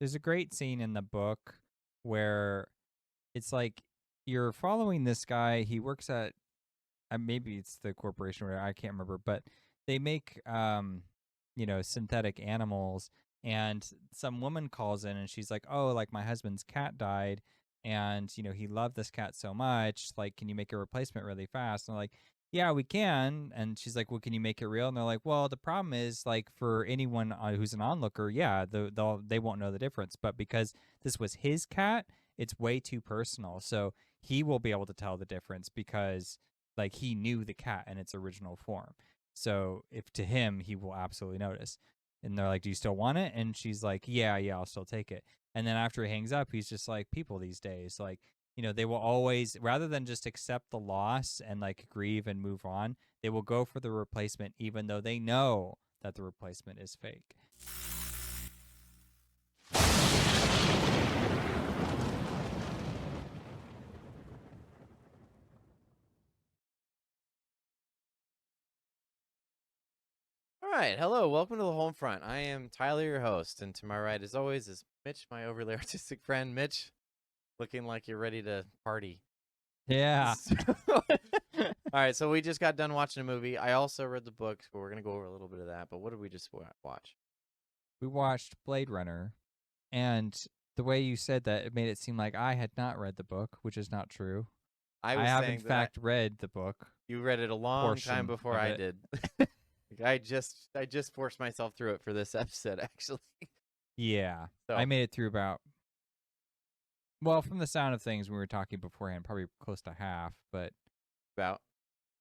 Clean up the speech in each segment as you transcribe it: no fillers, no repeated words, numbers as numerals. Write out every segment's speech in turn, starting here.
There's a great scene in the book where it's like you're following this guy. He works at maybe it's the corporation where I can't remember, but they make synthetic animals. And some woman calls in and she's like, "Oh, like my husband's cat died, and he loved this cat so much. Like, can you make a replacement really fast?" And they're like, "Yeah, we can." And she's like, "Well, can you make it real?" And they're like, "Well, the problem is like for anyone who's an onlooker, yeah, they won't know the difference. But because this was his cat, it's way too personal. So he will be able to tell the difference because like he knew the cat in its original form. So if to him, he will absolutely notice." And they're like, "Do you still want it?" And she's like, "Yeah, I'll still take it." And then after he hangs up, he's just like, people these days, like, they will always, rather than just accept the loss and like grieve and move on, they will go for the replacement, even though they know that the replacement is fake. All right, hello, welcome to the HolmFront. I am Tyler, your host, and to my right, as always, is Mitch, my overly artistic friend. Mitch, looking like you're ready to party. Yeah. All right, so we just got done watching a movie. I also read the book, so we're gonna go over a little bit of that. But what did we just watch? We watched Blade Runner, and the way you said that, it made it seem like I had not read the book, which is not true. I I was have in saying that fact read the book. you read it a long time Portion before of I it. did. I just forced myself through it for this episode, actually. Yeah. So. I made it through about, well, from the sound of things, we were talking beforehand, probably close to half, but About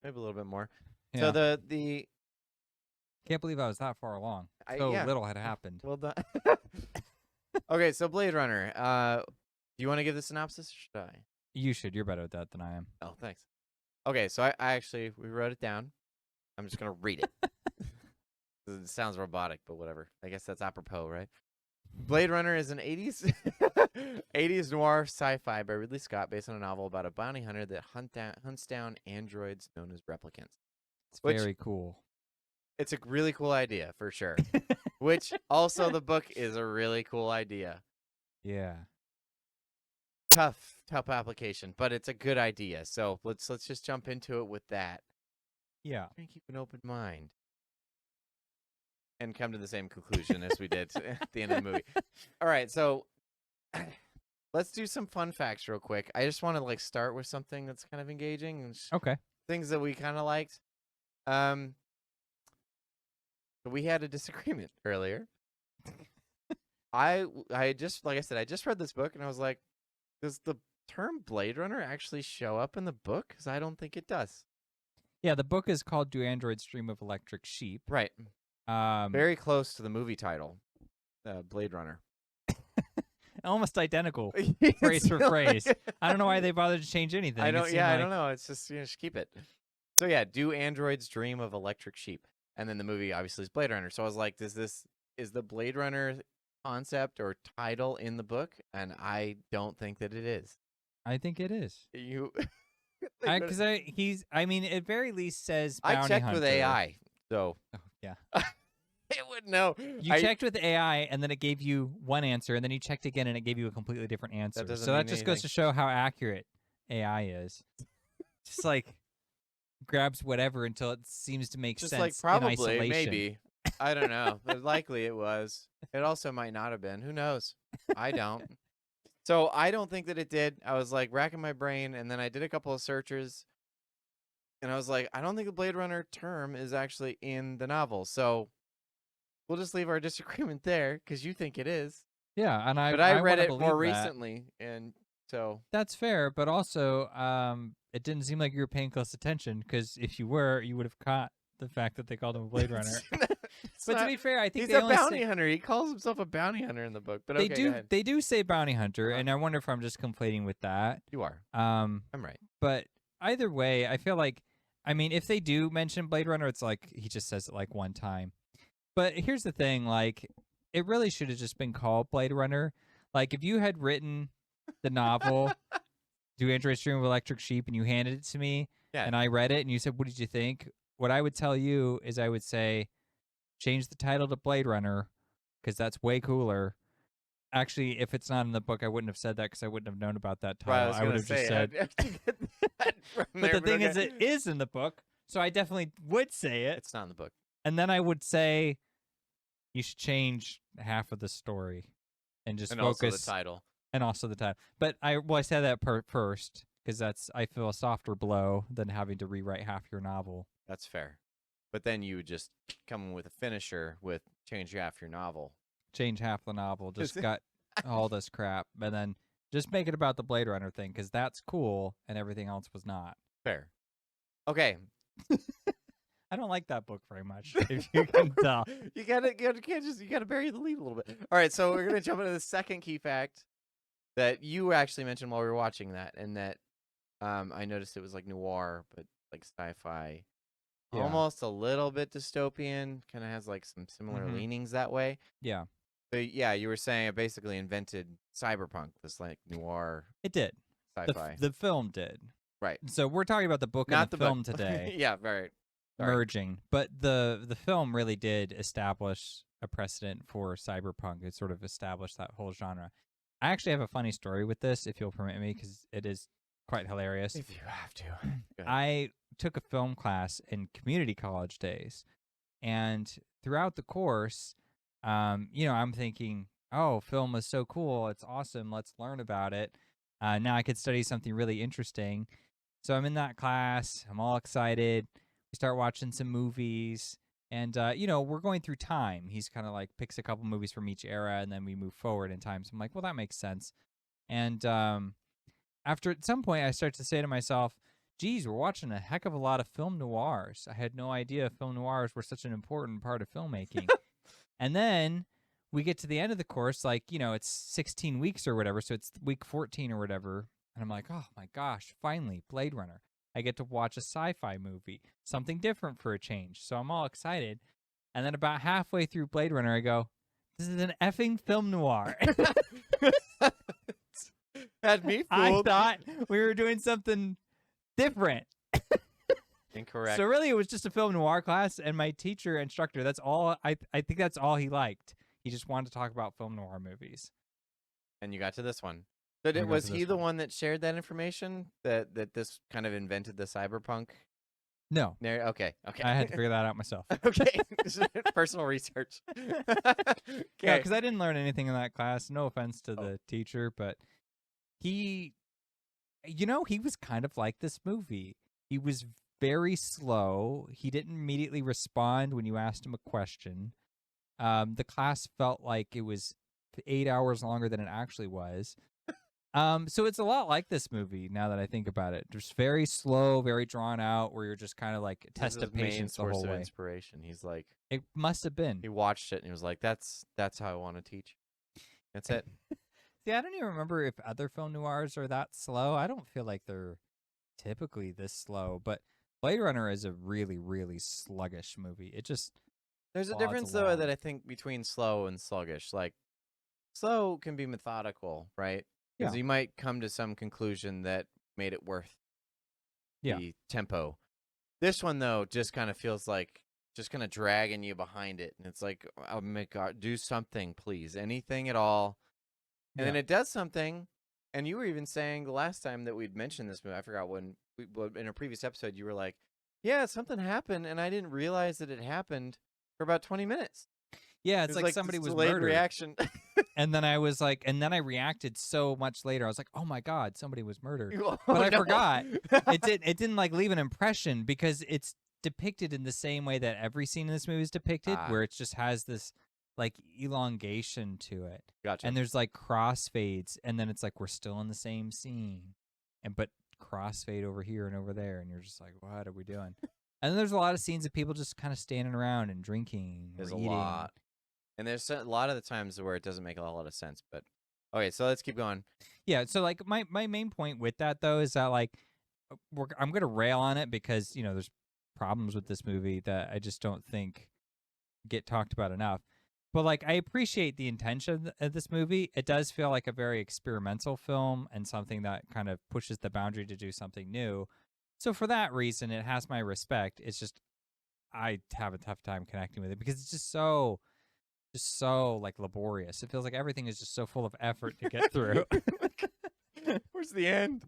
maybe a little bit more. yeah. So the Can't believe I was that far along. yeah. Little had happened. Well done. Okay, so Blade Runner. Do you want to give the synopsis, or should I? You should. You're better at that than I am. Oh, thanks. Okay, so I actually we wrote it down. I'm just gonna read it. It sounds robotic, but whatever. I guess that's apropos, right? Blade Runner is an 80s noir sci-fi by Ridley Scott based on a novel about a bounty hunter that hunts down androids known as replicants. It's very cool. It's a really cool idea, for sure. Which, also, the book is a really cool idea. Yeah. Tough application, but it's a good idea. So let's just jump into it with that. Yeah. Try and keep an open mind. And come to the same conclusion as we did at the end of the movie. All right, so let's do some fun facts real quick. I just want to like start with something that's kind of engaging and Okay. things that we kind of liked. We had a disagreement earlier. I just, like I said, I just read this book and I was like, does the term Blade Runner actually show up in the book? Because I don't think it does. Yeah, the book is called Do Androids Dream of Electric Sheep? Right. Very close to the movie title, Blade Runner. Almost identical, phrase for phrase. I don't know why they bothered to change anything. I don't know. It's just, just keep it. So yeah, do androids dream of electric sheep? And then the movie obviously is Blade Runner. So I was like, is the Blade Runner concept or title in the book? And I don't think that it is. I think it is. You because I mean, at very least says bounty I checked hunter. with AI, so yeah. It would know. You checked with AI, and then it gave you one answer, and then you checked again, and it gave you a completely different answer. So that just goes to show how accurate AI is. Just like grabs whatever until it seems to make just sense. Like probably, in isolation. Maybe. I don't know. But likely it was. It also might not have been. Who knows? I don't. So I don't think that it did. I was like racking my brain, and then I did a couple of searches, and I was like, I don't think the Blade Runner term is actually in the novel. So we'll just leave our disagreement there because you think it is. Yeah, and I read it more recently, and so that's fair. But also, it didn't seem like you were paying close attention because if you were, you would have caught the fact that they called him a Blade Runner. But to be fair, I think he's a bounty hunter. He calls himself a bounty hunter in the book. But they do say bounty hunter, and I wonder if I'm just conflating with that. You are. I'm right. But either way, I feel like, I mean, if they do mention Blade Runner, it's like he just says it like one time. But here's the thing, like, it really should have just been called Blade Runner. Like, if you had written the novel, Do Androids Dream of Electric Sheep, and you handed it to me, and I read it, and you said, what did you think? What I would tell you is I would say, change the title to Blade Runner, because that's way cooler. Actually, if it's not in the book, I wouldn't have said that because I wouldn't have known about that Right, I title. was I would gonna have just say, said. how'd you get that from But there? the thing is, okay. it is in the book, so I definitely would say it. It's not in the book. And then I would say you should change half of the story and just And also the focus, title. and also the title. But I said that first because I feel a softer blow than having to rewrite half your novel. That's fair. But then you would just come with a finisher with change half your novel. Change half the novel, just got all this crap, and then just make it about the Blade Runner thing because that's cool, and everything else was not. Fair. Okay. I don't like that book very much, if you can tell. you gotta bury the lead a little bit. All right, so we're gonna jump into the second key fact that you actually mentioned while we were watching that, and that I noticed it was like noir, but like sci-fi, Yeah. almost a little bit dystopian. Kind of has like some similar leanings that way. Yeah. But yeah, you were saying it basically invented cyberpunk, this like noir It did. sci-fi. The film did. Right. So we're talking about the book Not and the the film book. today. Yeah, right. Sorry. Merging. But the film really did establish a precedent for cyberpunk. It sort of established that whole genre. I actually have a funny story with this, if you'll permit me, because it is quite hilarious. If you have to. I took a film class in community college days, and throughout the course, I'm thinking, oh, film is so cool. It's awesome. Let's learn about it. Now I could study something really interesting. So I'm in that class. I'm all excited. We start watching some movies. And, we're going through time. He's kind of like picks a couple movies from each era, and then we move forward in time. So I'm like, well, that makes sense. And after at some point, I start to say to myself, geez, we're watching a heck of a lot of film noirs. I had no idea film noirs were such an important part of filmmaking. And then we get to the end of the course, like, it's 16 weeks or whatever, so it's week 14 or whatever. And I'm like, oh my gosh, finally, Blade Runner. I get to watch a sci-fi movie, something different for a change. So I'm all excited. And then about halfway through Blade Runner, I go, this is an effing film noir. Had me I fooled. thought we were doing something different. Incorrect. So really, it was just a film noir class, and my instructor, that's all. I think that's all he liked. He just wanted to talk about film noir movies. And you got to this one. But was he the one that shared that information that this kind of invented the cyberpunk? No. Okay. I had to figure that out myself. Okay. Personal research. Okay. Yeah, because I didn't learn anything in that class. No offense to the teacher, but he was kind of like this movie. He was very slow. He didn't immediately respond when you asked him a question. The class felt like it was 8 hours longer than it actually was. So it's a lot like this movie now that I think about it. Just very slow, very drawn out, where you're just kind of like a test of patience the whole way. Inspiration. He's like, it must have been. He watched it and he was like, "That's how I want to teach." That's it. See, I don't even remember if other film noirs are that slow. I don't feel like they're typically this slow, but Blade Runner is a really, really sluggish movie. It just there's a difference though that I think between slow and sluggish. Like slow can be methodical, right? Because you might come to some conclusion that made it worth the tempo. This one though just kind of feels like just kind of dragging you behind it, and it's like, oh my God, do something, please, anything at all. And then it does something. And you were even saying the last time that we'd mentioned this movie, I forgot when in a previous episode, you were like, yeah, something happened, and I didn't realize that it happened for about 20 minutes. Yeah, it's like somebody was delayed murdered. Reaction. And then I was like, and then I reacted so much later. I was like, oh my God, somebody was murdered. Oh, but I forgot. It didn't like leave an impression because it's depicted in the same way that every scene in this movie is depicted, where it just has this like elongation to it. Gotcha. And there's like crossfades, and then it's like we're still in the same scene, but crossfade over here and over there, and you're just like, what are we doing? And then there's a lot of scenes of people just kind of standing around and drinking. There's or a eating. lot. And there's a lot of the times where it doesn't make a lot of sense. But okay, so let's keep going. Yeah, so like my main point with that though is that like I'm gonna rail on it because there's problems with this movie that I just don't think get talked about enough. But like I appreciate the intention of this movie. It does feel like a very experimental film and something that kind of pushes the boundary to do something new. So for that reason, it has my respect. It's just I have a tough time connecting with it because it's just so just so like laborious. It feels like everything is just so full of effort to get through. Where's the end?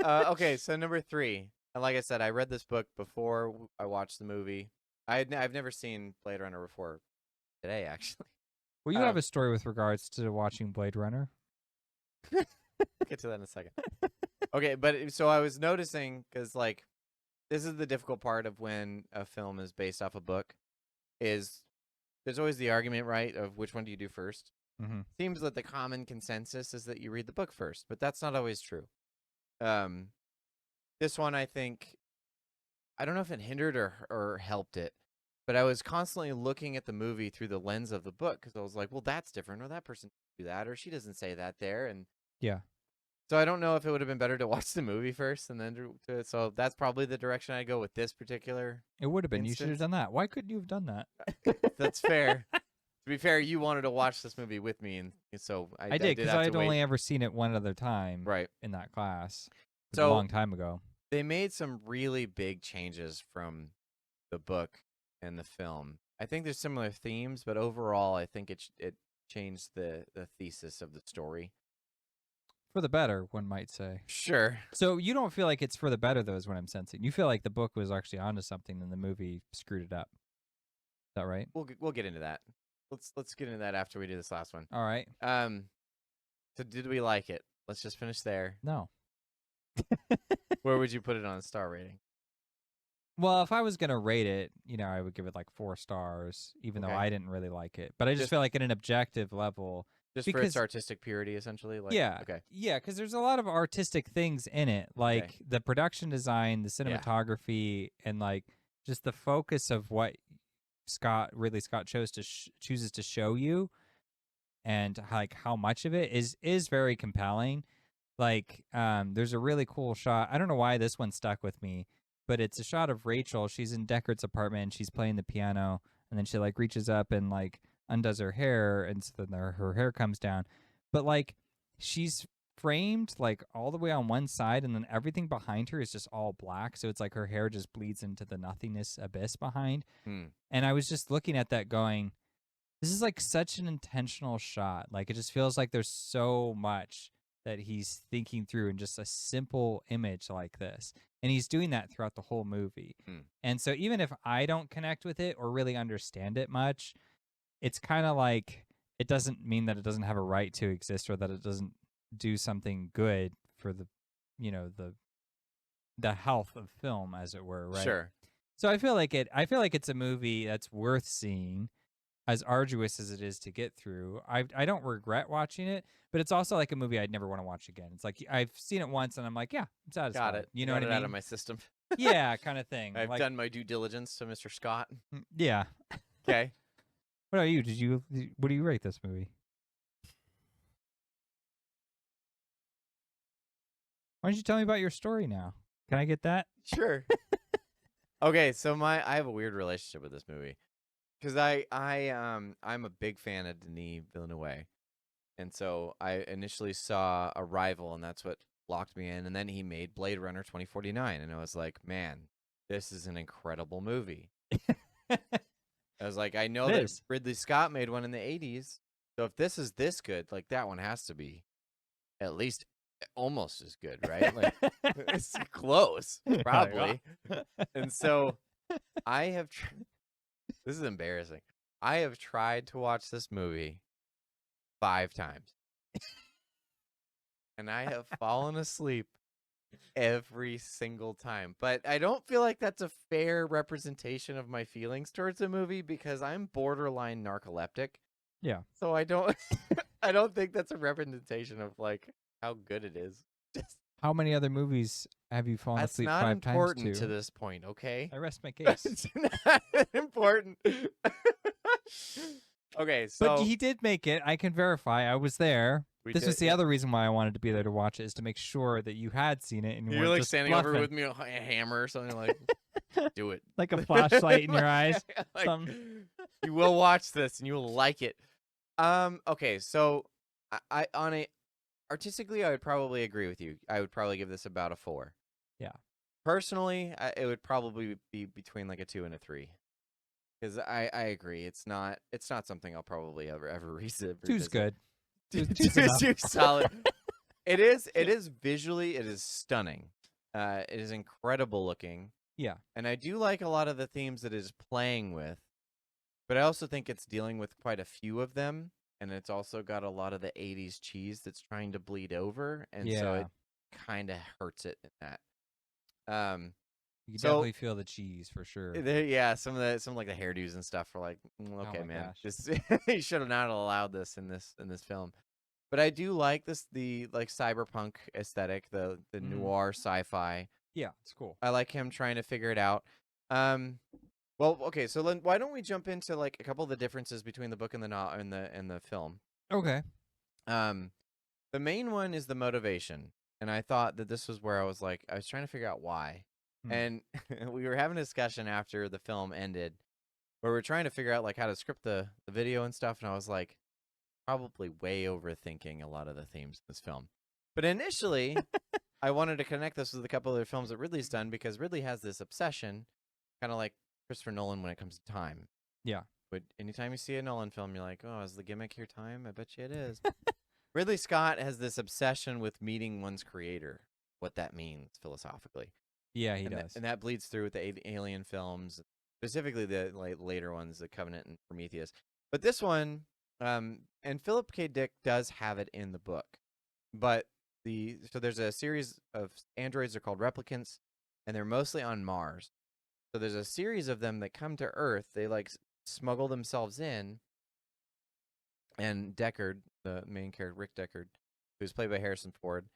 Okay, so number 3. And like I said, I read this book before I watched the movie. I've never seen Blade Runner before today, actually. Well, you have a story with regards to watching Blade Runner. Get to that in a second. Okay, but so I was noticing, because like this is the difficult part of when a film is based off a book, is there's always the argument, right, of which one do you do first. Mm-hmm. Seems that the common consensus is that you read the book first, but that's not always true. This one, I think, I don't know if it hindered or helped it, but I was constantly looking at the movie through the lens of the book, because I was like, well, that's different, or that person do that, or she doesn't say that there, and Yeah. so I don't know if it would have been better to watch the movie first and then do it. So that's probably the direction I go with this particular. It would have been. You should have Instance. done that. Why couldn't you have done that? That's fair. To be fair, you wanted to watch this movie with me, and so I did, because have I to had only ever seen it one other time right in that class. It was So- a long time ago. They made some really big changes from the book and the film. I think there's similar themes, but overall, I think it changed the thesis of the story. For the better, one might say. Sure. So you don't feel like it's for the better, though, is what I'm sensing. You feel like the book was actually onto something, and the movie screwed it up. Is that right? We'll get into that. Let's get into that after we do this last one. All right. So did we like it? Let's just finish there. No. Where would you put it on a star rating? Well, if I was going to rate it, I would give it like 4 stars, even though Okay. I didn't really like it. But I just Just- feel like at an objective level, Just for because- its artistic purity, essentially? Like, yeah. Okay. Yeah, because there's a lot of artistic things in it, like the production design, the cinematography, and like just the focus of what Ridley Scott chooses to show you, and like how much of it is very compelling. Like, there's a really cool shot. I don't know why this one stuck with me, but it's a shot of Rachel. She's in Deckard's apartment and she's playing the piano, and then she like reaches up and like undoes her hair, and so then her hair comes down. But like she's framed like all the way on one side, and then everything behind her is just all black. So it's like her hair just bleeds into the nothingness abyss behind. And I was just looking at that going, this is like such an intentional shot. Like it just feels like there's so much that he's thinking through in just a simple image like this. And he's doing that throughout the whole movie. And so even if I don't connect with it or really understand it much, it's kind of like it doesn't mean that it doesn't have a right to exist, or that it doesn't do something good for the health of film, as it were, right? Sure. So I feel like it's a movie that's worth seeing, as arduous as it is to get through. I don't regret watching it, but it's also like a movie I'd never want to watch again. It's like I've seen it once and I'm like, yeah, I'm satisfied. Got it. You know Got what I it mean? out of my system. Yeah, kind of thing. I've like, done my due diligence to Mr. Scott. Yeah. Okay. What about you? What do you rate this movie? Why don't you tell me about your story now? Can I get that? Sure. Okay, so I have a weird relationship with this movie, because I'm a big fan of Denis Villeneuve, and so I initially saw Arrival, and that's what locked me in, and then he made Blade Runner 2049, and I was like, man, this is an incredible movie. I was like, I know that Ridley Scott made one in the 80s, so if this is this good, like that one has to be at least almost as good, right? Like it's close, probably. And so I have this is embarrassing. I have tried to watch this movie 5 times. And I have fallen asleep every single time. But I don't feel like that's a fair representation of my feelings towards the movie, because I'm borderline narcoleptic. Yeah. So I don't I don't think that's a representation of like how good it is. How many other movies have you fallen That's asleep not 5 important times to this point, okay? I rest my case. It's not important. Okay, so But he did make it. I can verify. I was there. This was the other reason why I wanted to be there to watch it, is to make sure that you had seen it. And you You're weren't like just standing bluffing. over with me with a hammer or something, like, do it. Like a flashlight in your eyes. Like, Something. you will watch this and you will like it. Okay, so I on a artistically, I would probably agree with you. I would probably give this about a 4. Yeah. Personally, it would probably be between like a 2 and a 3. Because I agree, it's not something I'll probably ever revisit. Two's good. Two's Two enough. solid. It is visually, it is stunning. It is incredible looking, Yeah. and I do like a lot of the themes that it is playing with. But I also think it's dealing with quite a few of them, and it's also got a lot of the '80s cheese that's trying to bleed over, and so Yeah. it kind of hurts it in that. Um, You can so definitely feel the cheese for sure. yeah, some like the hairdos and stuff were like, okay, my man, gosh. this you should have not allowed this in this film. But I do like the like cyberpunk aesthetic, the noir sci-fi. Yeah, it's cool. I like him trying to figure it out. Well, okay, so then why don't we jump into like a couple of the differences between the book and the film? Okay. The main one is the motivation, and I thought that this was where I was trying to figure out why. And we were having a discussion after the film ended where we're trying to figure out like how to script the video and stuff, and I was like, probably way overthinking a lot of the themes in this film. But initially, I wanted to connect this with a couple other films that Ridley's done because Ridley has this obsession, kind of like Christopher Nolan when it comes to time. Yeah. But anytime you see a Nolan film, you're like, oh, is the gimmick here time? I bet you it is. Ridley Scott has this obsession with meeting one's creator, what that means philosophically. Yeah, he and does. and that bleeds through with the Alien films, specifically the later ones, The Covenant and Prometheus. But this one, and Philip K. Dick does have it in the book, but so there's a series of androids. They're called replicants, and they're mostly on Mars. So there's a series of them that come to Earth. They like smuggle themselves in, and Deckard, the main character, Rick Deckard, who's played by Harrison Ford,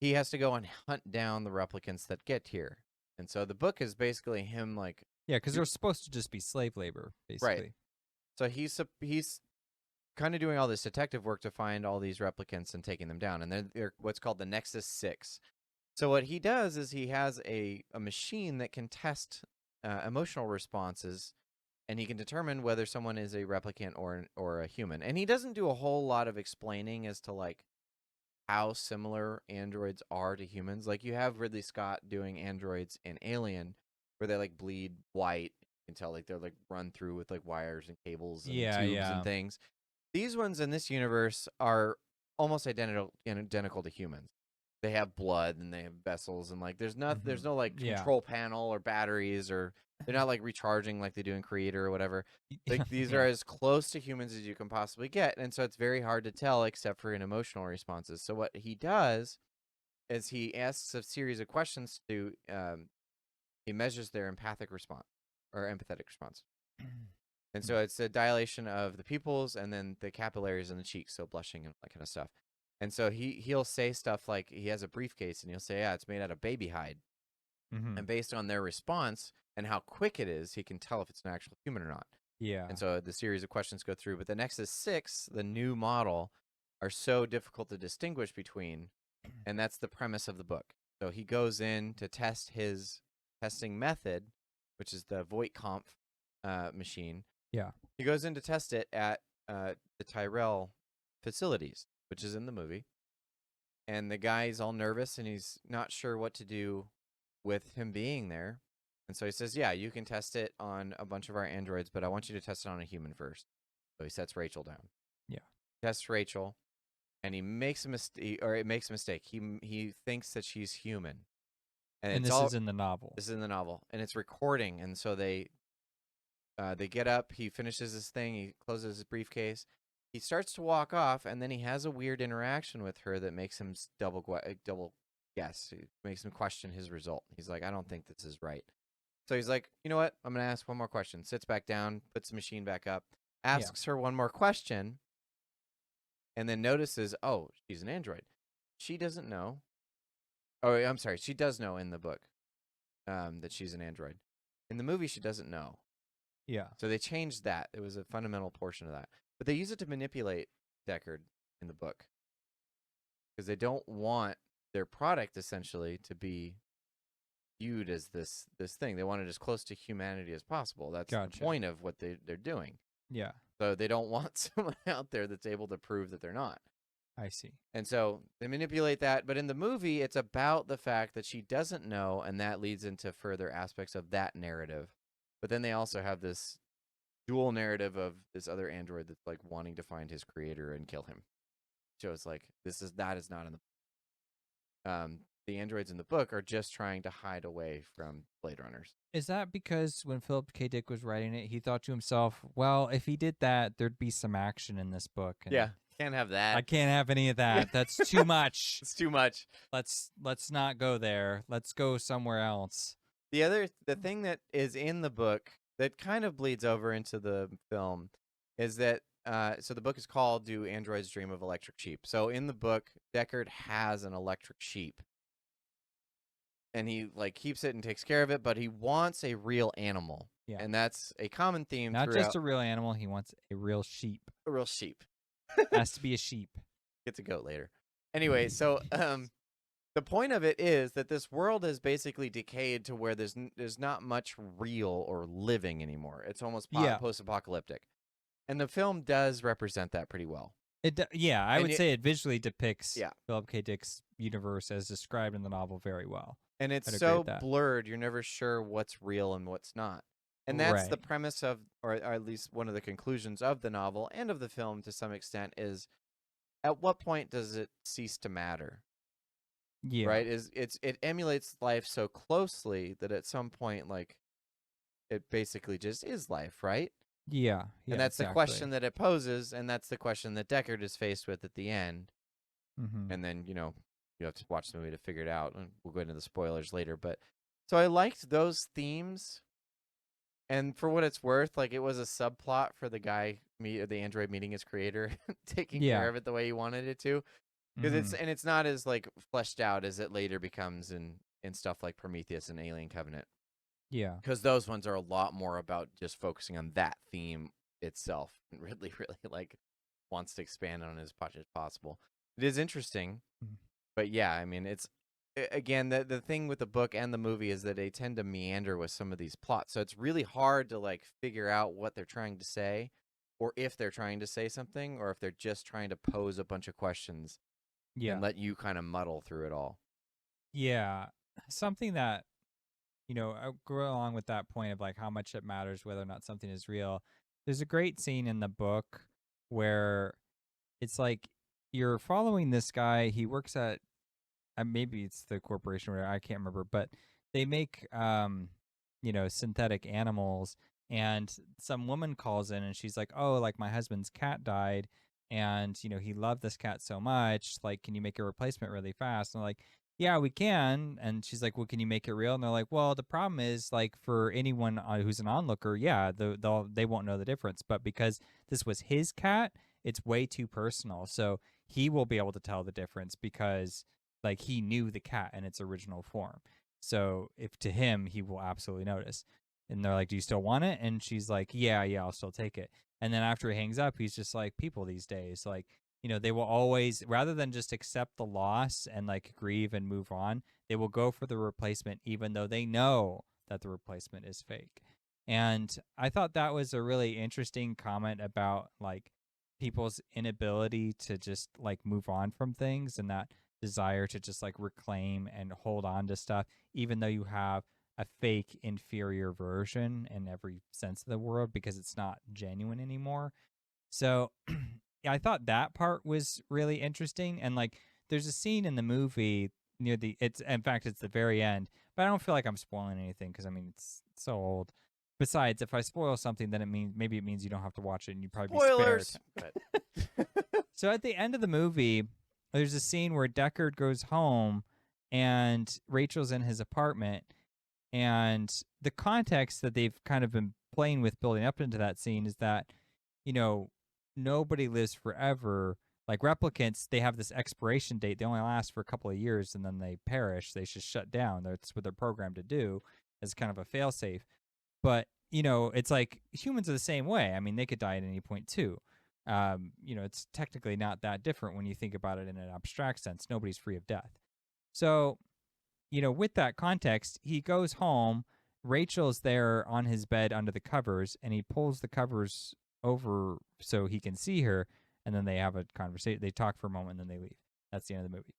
he has to go and hunt down the replicants that get here. And so the book is basically him like, yeah, because they're supposed to just be slave labor, basically. right. So he's kind of doing all this detective work to find all these replicants and taking them down, and they're what's called the Nexus 6. So what he does is he has a machine that can test emotional responses, and he can determine whether someone is a replicant or a human. And he doesn't do a whole lot of explaining as to like how similar androids are to humans. Like you have Ridley Scott doing androids in Alien, where they like bleed white. You can tell like they're like run through with like wires and cables and tubes and things. These ones in this universe are almost identical to humans. They have blood and they have vessels, and like there's no like control panel or batteries, or they're not like recharging like they do in Creator or whatever. Like these are as close to humans as you can possibly get, and so it's very hard to tell except for in emotional responses. So what he does is he asks a series of questions to he measures their empathic response or empathetic response. And so it's a dilation of the pupils and then the capillaries in the cheeks, so blushing and that kind of stuff. And so he'll say stuff like he has a briefcase and he'll say, yeah, it's made out of baby hide. And based on their response and how quick it is, he can tell if it's an actual human or not. Yeah. And so the series of questions go through. But the Nexus 6, the new model, are so difficult to distinguish between. And that's the premise of the book. So he goes in to test his testing method, which is the Voight-Kampff machine. Yeah. He goes in to test it at the Tyrell facilities, which is in the movie. And the guy's all nervous and he's not sure what to do with him being there. And so he says, yeah, you can test it on a bunch of our androids, but I want you to test it on a human first. So he sets Rachel down. Yeah. Tests Rachel, and he makes a mistake, or it makes a mistake. He thinks that she's human. And this is in the novel. This is in the novel. And it's recording, and so they get up, he finishes his thing, he closes his briefcase. He starts to walk off, and then he has a weird interaction with her that makes him double guess. It makes him question his result. He's like, I don't think this is right. So he's like, you know what? I'm going to ask one more question. Sits back down, puts the machine back up, asks her one more question, and then notices, oh, she's an android. She doesn't know. Oh, I'm sorry. She does know in the book that she's an android. In the movie, she doesn't know. Yeah. So they changed that. It was a fundamental portion of that. But they use it to manipulate Deckard in the book. Because they don't want their product, essentially, to be viewed as this thing. They want it as close to humanity as possible. That's the point of what they're doing. Yeah. So they don't want someone out there that's able to prove that they're not. I see. And so they manipulate that. But in the movie, it's about the fact that she doesn't know, and that leads into further aspects of that narrative. But then they also have this dual narrative of this other android that's like wanting to find his creator and kill him. Shows like that is not in the androids in the book are just trying to hide away from Blade Runners. Is that because when Philip K. Dick was writing it, he thought to himself, well, if he did that, there'd be some action in this book. And Yeah, can't have that. I can't have any of that. That's too much. It's too much. Let's not go there. Let's go somewhere else. The thing that is in the book that kind of bleeds over into the film is that so the book is called Do Androids Dream of Electric Sheep? So in the book, Deckard has an electric sheep. And he like keeps it and takes care of it, but he wants a real animal. Yeah. And that's a common theme Not throughout. just a real animal, he wants a real sheep. A real sheep. Has to be a sheep. Gets a goat later. Anyway, so the point of it is that this world has basically decayed to where there's not much real or living anymore. It's almost post-apocalyptic. And the film does represent that pretty well. I would say it visually depicts Philip K. Dick's universe as described in the novel very well. And it's so blurred, you're never sure what's real and what's not. And that's the premise of, or at least one of the conclusions of the novel and of the film to some extent, is at what point does it cease to matter? Yeah. Right? It emulates life so closely that at some point, like, it basically just is life, right? Yeah. And that's the question that it poses, and that's the question that Deckard is faced with at the end. Mm-hmm. And then, you have to watch the movie to figure it out, and we'll go into the spoilers later. But so I liked those themes, and for what it's worth, like, it was a subplot for the guy, the android meeting his creator, taking care of it the way he wanted it to, because it's not as like fleshed out as it later becomes in stuff like Prometheus and Alien Covenant. Yeah, because those ones are a lot more about just focusing on that theme itself, and really like wants to expand on it as much as possible. It is interesting. But yeah, I mean, it's, again, the thing with the book and the movie is that they tend to meander with some of these plots. So it's really hard to like figure out what they're trying to say, or if they're trying to say something, or if they're just trying to pose a bunch of questions and let you kind of muddle through it all. Yeah. Something that, I go along with that point of like how much it matters whether or not something is real. There's a great scene in the book where it's like you're following this guy. He works at, maybe it's the corporation where I can't remember, but they make synthetic animals, and some woman calls in and she's like, oh, like my husband's cat died, and he loved this cat so much, like, can you make a replacement really fast? And I'm like, yeah, we can. And she's like, well, can you make it real? And they're like, well, the problem is, like, for anyone who's an onlooker, they won't know the difference, but because this was his cat, it's way too personal, so he will be able to tell the difference because, like, he knew the cat in its original form. So if to him, he will absolutely notice. And they're like, do you still want it? And she's like, yeah, I'll still take it. And then after he hangs up, he's just like, people these days, like, they will always, rather than just accept the loss and like grieve and move on, they will go for the replacement, even though they know that the replacement is fake. And I thought that was a really interesting comment about like people's inability to just like move on from things, and that desire to just like reclaim and hold on to stuff, even though you have a fake inferior version in every sense of the word, because it's not genuine anymore. So I thought that part was really interesting. And like, there's a scene in the movie near it's the very end, but I don't feel like I'm spoiling anything, because I mean, it's so old. Besides, if I spoil something, then it means you don't have to watch it, and you probably Spoilers. Be spared. So at the end of the movie, there's a scene where Deckard goes home and Rachel's in his apartment, and the context that they've kind of been playing with building up into that scene is that, nobody lives forever. Like replicants, they have this expiration date. They only last for a couple of years and then they perish. They just shut down. That's what they're programmed to do, as kind of a failsafe. But, it's like humans are the same way. I mean, they could die at any point too. It's technically not that different when you think about it in an abstract sense. Nobody's free of death. So, with that context, he goes home. Rachel's there on his bed under the covers, and he pulls the covers over so he can see her, and then they have a conversation. They talk for a moment, and then they leave. That's the end of the movie.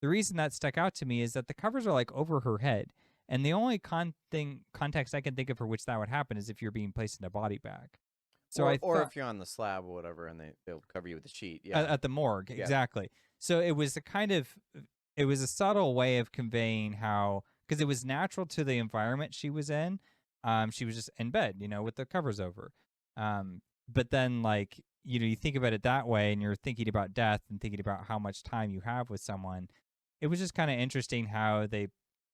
The reason that stuck out to me is that the covers are like over her head, and the only context I can think of for which that would happen is if you're being placed in a body bag. So I or thought if you're on the slab or whatever, and they'll cover you with a sheet. Yeah. at the morgue, Yeah. exactly. So it was it was a subtle way of conveying how, because it was natural to the environment she was in. She was just in bed, with the covers over. But then, like, you think about it that way, and you're thinking about death and thinking about how much time you have with someone. It was just kind of interesting how they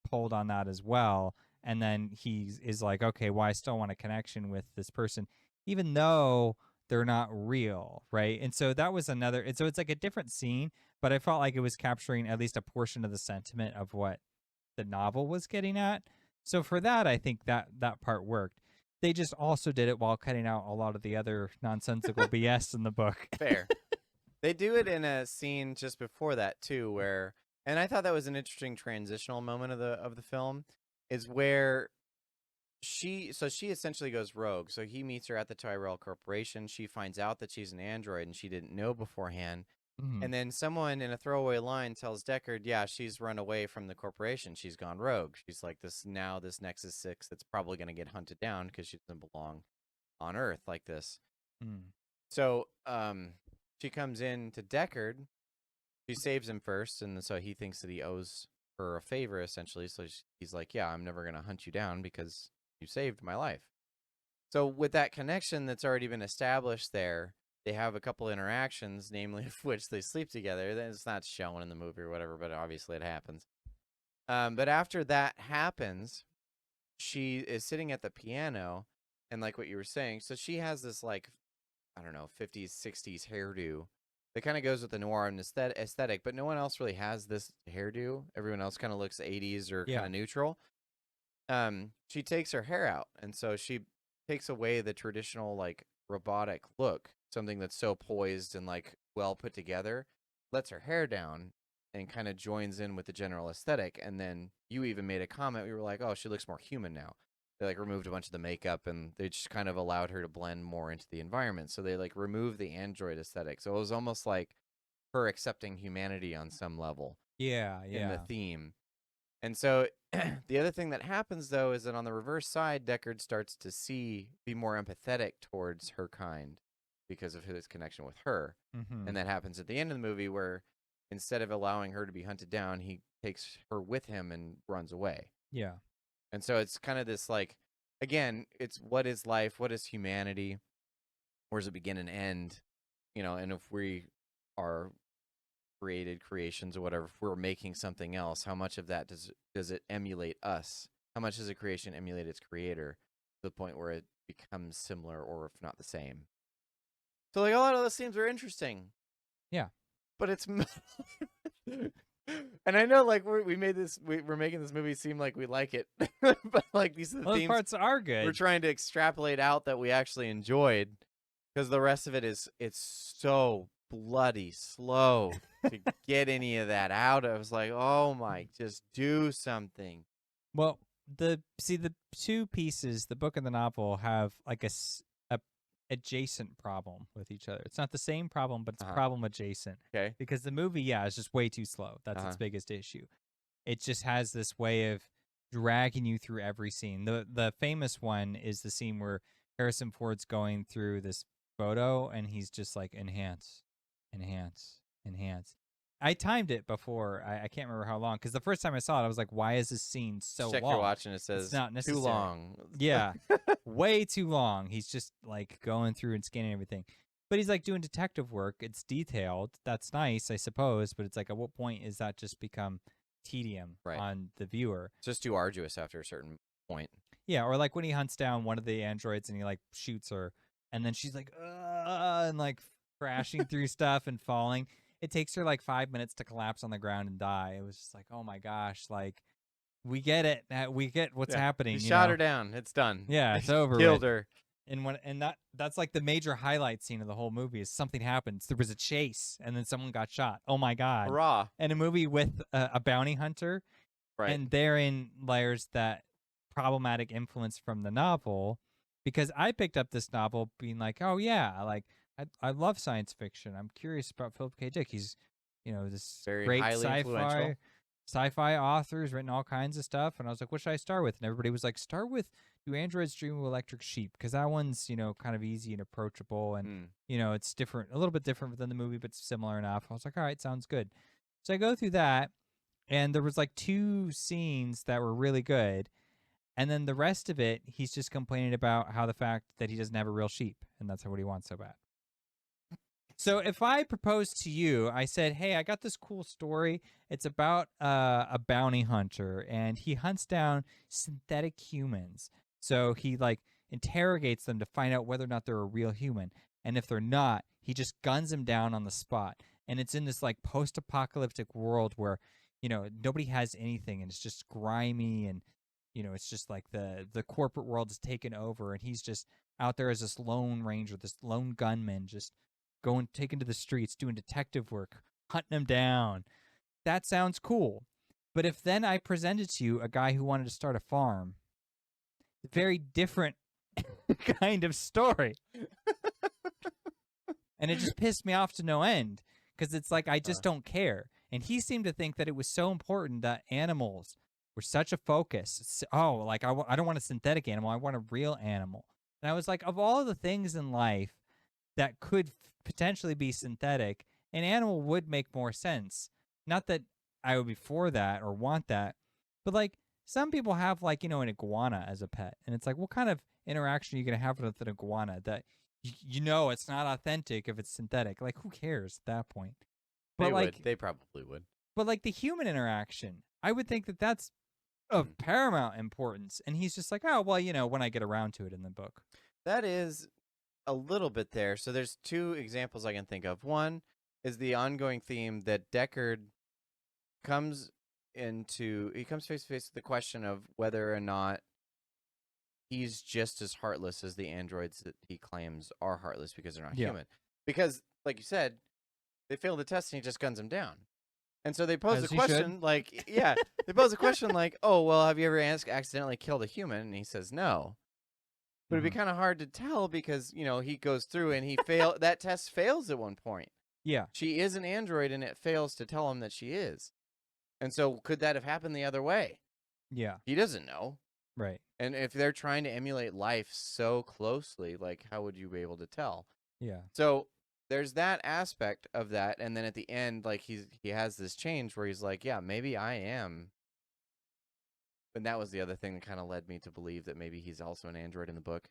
pulled on that as well. And then he is like, okay, well, I still want a connection with this person, even though they're not real, right? And so that was another. And so it's like a different scene, but I felt like it was capturing at least a portion of the sentiment of what the novel was getting at. So for that, I think that part worked. They just also did it while cutting out a lot of the other nonsensical BS in the book. Fair. They do it in a scene just before that too, where, and I thought that was an interesting transitional moment of the film, is where she essentially goes rogue. So he meets her at the Tyrell Corporation. She finds out that she's an android and she didn't know beforehand. Mhm. And then someone in a throwaway line tells Deckard, yeah, she's run away from the corporation. She's gone rogue. She's like this Nexus 6 that's probably going to get hunted down because she doesn't belong on Earth like this. Mm. So she comes in to Deckard. She saves him first, and so he thinks that he owes her a favor, essentially. So he's like, yeah, I'm never going to hunt you down because you saved my life. So with that connection that's already been established there, they have a couple interactions, namely of which they sleep together. It's not shown in the movie or whatever, but obviously it happens. But after that happens, she is sitting at the piano, and like what you were saying, so she has this, like, I don't know, 50s, 60s hairdo that kind of goes with the noir and aesthetic, but no one else really has this hairdo. Everyone else kind of looks 80s or kind of neutral. She takes her hair out, and so she takes away the traditional, like, robotic look, something that's so poised and, like, well put together, lets her hair down and kind of joins in with the general aesthetic. And then you even made a comment. We were like, oh, she looks more human now. They, like, removed a bunch of the makeup, and they just kind of allowed her to blend more into the environment. So they, like, removed the android aesthetic. So it was almost like her accepting humanity on some level. Yeah. In the theme. And so the other thing that happens, though, is that on the reverse side, Deckard starts to be more empathetic towards her kind because of his connection with her. Mm-hmm. And that happens at the end of the movie, where instead of allowing her to be hunted down, he takes her with him and runs away. Yeah. And so it's kind of this, like, again, it's what is life? What is humanity? Where does it begin and end? And if we are created creations or whatever, if we're making something else, how much of that does it emulate us? How much does a creation emulate its creator to the point where it becomes similar, or if not the same? So, like, a lot of those themes are interesting. Yeah. But it's and I know, like, we're making this movie seem like we like it, but, like, these are the Those themes parts are good. we're trying to extrapolate out that we actually enjoyed, because the rest of it it's so bloody slow to get any of that out. I was like, oh my, just do something. Well, the two pieces, the book and the novel, have like a adjacent problem with each other. It's not the same problem, but it's problem adjacent. Okay. Because the movie, is just way too slow. That's its biggest issue. It just has this way of dragging you through every scene. The famous one is the scene where Harrison Ford's going through this photo, and he's just like, enhance. I timed it before. I can't remember how long, because the first time I saw it, I was like, why is this scene so Check long? your watch, and it says it's not necessary. Too long. Yeah, way too long. He's just, like, going through and scanning everything. But he's, like, doing detective work. It's detailed. That's nice, I suppose. But it's like, at what point is that just become tedium on the viewer? It's just too arduous after a certain point. Yeah, or like when he hunts down one of the androids and he, like, shoots her, and then she's like, and, like, crashing through stuff and falling. It takes her like 5 minutes to collapse on the ground and die. It was just like, oh my gosh, like, we get it. We get what's happening. You shot her down. It's done. Yeah, it's over. Killed her. And that's like the major highlight scene of the whole movie is something happens. There was a chase, and then someone got shot. Oh my god! Hurrah! And a movie with a bounty hunter, and therein layers that problematic influence from the novel, because I picked up this novel being like, oh yeah, like, I love science fiction. I'm curious about Philip K. Dick. He's, this very great highly sci-fi. influential. sci-fi authors written all kinds of stuff, and I was like, what should I start with? And everybody was like, start with Do Androids Dream of Electric Sheep, because that one's, kind of easy and approachable, and Mm. it's different, a little bit different than the movie, but similar enough. I was like, all right, sounds good. So I go through that, and there was like 2 scenes that were really good, and then the rest of it, he's just complaining about how the fact that he doesn't have a real sheep, and that's what he wants so bad. So if I proposed to you, I said, hey, I got this cool story. It's about a bounty hunter, and he hunts down synthetic humans. So he like interrogates them to find out whether or not they're a real human. And if they're not, he just guns them down on the spot. And it's in this like post-apocalyptic world where, nobody has anything, and it's just grimy, and it's just like the corporate world is taken over, and he's just out there as this lone ranger, this lone gunman, just taking to the streets, doing detective work, hunting them down. That sounds cool. But if then I presented to you a guy who wanted to start a farm, very different kind of story. And it just pissed me off to no end, because it's like I just don't care. And he seemed to think that it was so important that animals were such a focus. Like I don't want a synthetic animal. I want a real animal. And I was like, of all the things in life that could potentially be synthetic, an animal would make more sense. Not that I would be for that or want that, but like some people have like, an iguana as a pet. And it's like, what kind of interaction are you going to have with an iguana that it's not authentic if it's synthetic? Like, who cares at that point? But They probably would. But like the human interaction, I would think that that's of paramount importance. And he's just like, oh, well, when I get around to it in the book. That is a little bit there. So there's 2 examples I can think of. One is the ongoing theme that Deckard comes face to face with the question of whether or not he's just as heartless as the androids that he claims are heartless because they're not human. Because, like you said, they fail the test and he just guns them down. And so they pose a question like, they pose a question like, oh, well, have you ever accidentally killed a human? And he says no. But it'd be kind of hard to tell because, he goes through and that test fails at one point. Yeah. She is an android and it fails to tell him that she is. And so could that have happened the other way? Yeah. He doesn't know. Right. And if they're trying to emulate life so closely, like how would you be able to tell? Yeah. So there's that aspect of that. And then at the end, like he has this change where he's like, yeah, maybe I am. And that was the other thing that kind of led me to believe that maybe he's also an android in the book.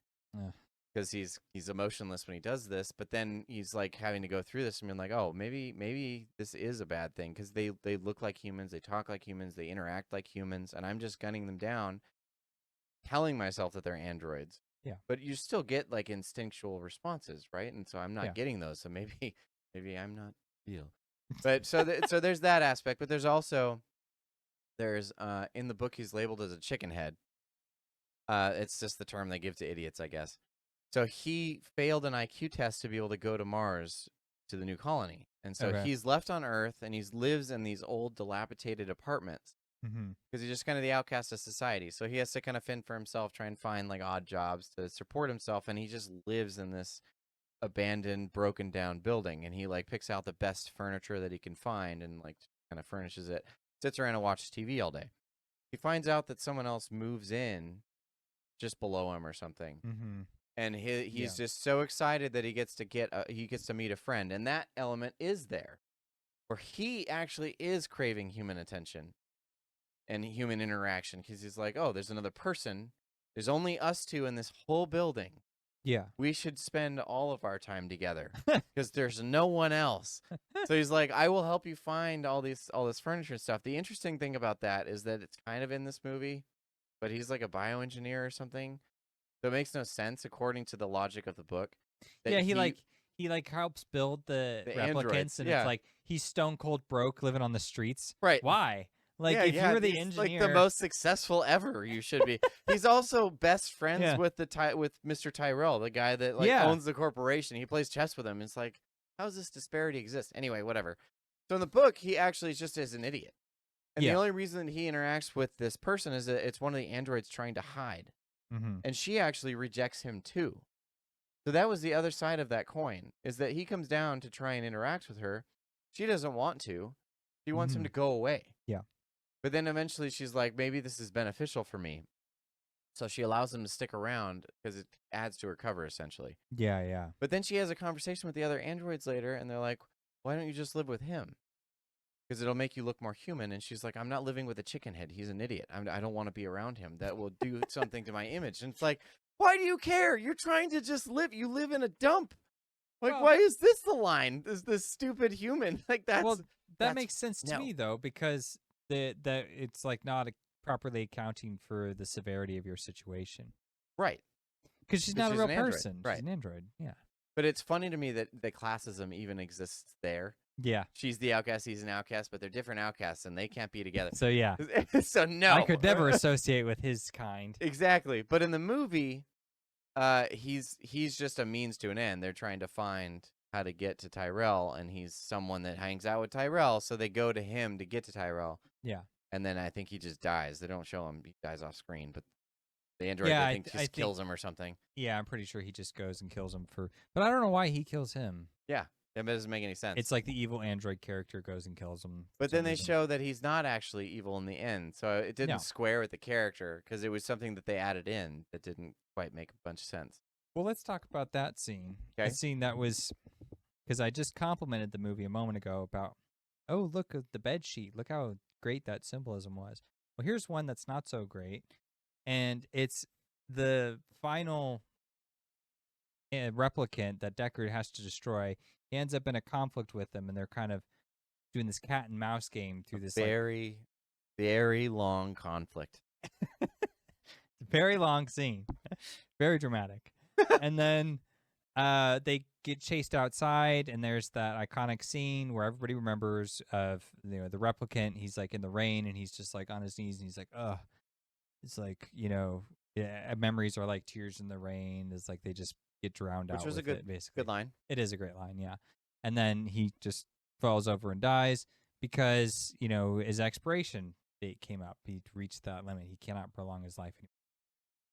Because he's emotionless when he does this, but then he's like having to go through this and being like, oh, maybe this is a bad thing because they look like humans, they talk like humans, they interact like humans, and I'm just gunning them down, telling myself that they're androids. Yeah. But you still get like instinctual responses, right? And so I'm not getting those. So maybe I'm not real. But so there's that aspect. But there's also in the book he's labeled as a chicken head. It's just the term they give to idiots, I guess. So he failed an IQ test to be able to go to Mars to the new colony. And so he's left on Earth and he lives in these old dilapidated apartments because he's just kind of the outcast of society. So he has to kind of fend for himself, try and find like odd jobs to support himself. And he just lives in this abandoned, broken down building. And he like picks out the best furniture that he can find and like kind of furnishes it, sits around and watches TV all day. He finds out that someone else moves in just below him or something. And he's just so excited that he gets to meet a friend, and that element is there, where he actually is craving human attention and human interaction because he's like, oh, there's another person. There's only us 2 in this whole building. Yeah, we should spend all of our time together because there's no one else. So he's like, I will help you find all this furniture and stuff. The interesting thing about that is that it's kind of in this movie, but he's like a bioengineer or something. So it makes no sense according to the logic of the book. Yeah, he helps build the replicants, androids, and it's like he's stone cold broke, living on the streets. Right? Why? Like if you were the he's engineer, like the most successful ever, you should be. He's also best friends with Mr. Tyrell, the guy that owns the corporation. He plays chess with him. It's like, how does this disparity exist? Anyway, whatever. So in the book, he actually just is an idiot, and the only reason that he interacts with this person is that it's one of the androids trying to hide. And she actually rejects him too. So that was the other side of that coin, is that he comes down to try and interact with her. She doesn't want to. She wants him to go away. Yeah. But then eventually she's like, maybe this is beneficial for me. So she allows him to stick around because it adds to her cover, essentially. Yeah, yeah. But then she has a conversation with the other androids later, and they're like, why don't you just live with him? Because it'll make you look more human. And she's like, I'm not living with a chicken head. He's an idiot. I don't want to be around him. That will do something to my image. And it's like, why do you care? You're trying to just live. You live in a dump. Like, Well- why is this the line? This stupid human? Like, Well, that's that makes sense to no. me though, because that it's like not properly accounting for the severity of your situation. right. Because she's 'Cause not she's a real an android, person. right. She's an android. Yeah. But it's funny to me that classism even exists there. Yeah. She's the outcast, he's an outcast, but they're different outcasts, and they can't be together. So yeah, So no, I could never associate with his kind. Exactly. But in the movie, he's just a means to an end. They're trying to find how to get to Tyrell, and he's someone that hangs out with Tyrell, so they go to him to get to Tyrell. Yeah. And then I think he just dies. They don't show him; he dies off screen. But the android, Yeah, I I think, th- just I think- kills him or something. Yeah, I'm pretty sure he just goes and kills him but I don't know why he kills him. That doesn't make any sense. It's like the evil android character goes and kills him. for But some then they reason. show that he's not actually evil in the end, so it didn't No. square with the character because it was something that they added in that didn't quite make a bunch of sense. Well, let's talk about that scene. Okay. The scene that was, because I just complimented the movie a moment ago about, oh, look at the bed sheet. Look how great that symbolism was. Well, here's one that's not so great, and it's the final replicant that Deckard has to destroy. He ends up in a conflict with them, and they're kind of doing this cat and mouse game through this Very, very long conflict. very long scene, very dramatic. And then they get chased outside, and there's that iconic scene where everybody remembers of the replicant. He's like in the rain, and he's just like on his knees, and he's like, ugh. It's like, yeah, memories are like tears in the rain. It's like they just get drowned out. Which was a with good- it, basically. Good line. It is a great line, yeah. And then he just falls over and dies because, his expiration date came up. He reached that limit. He cannot prolong his life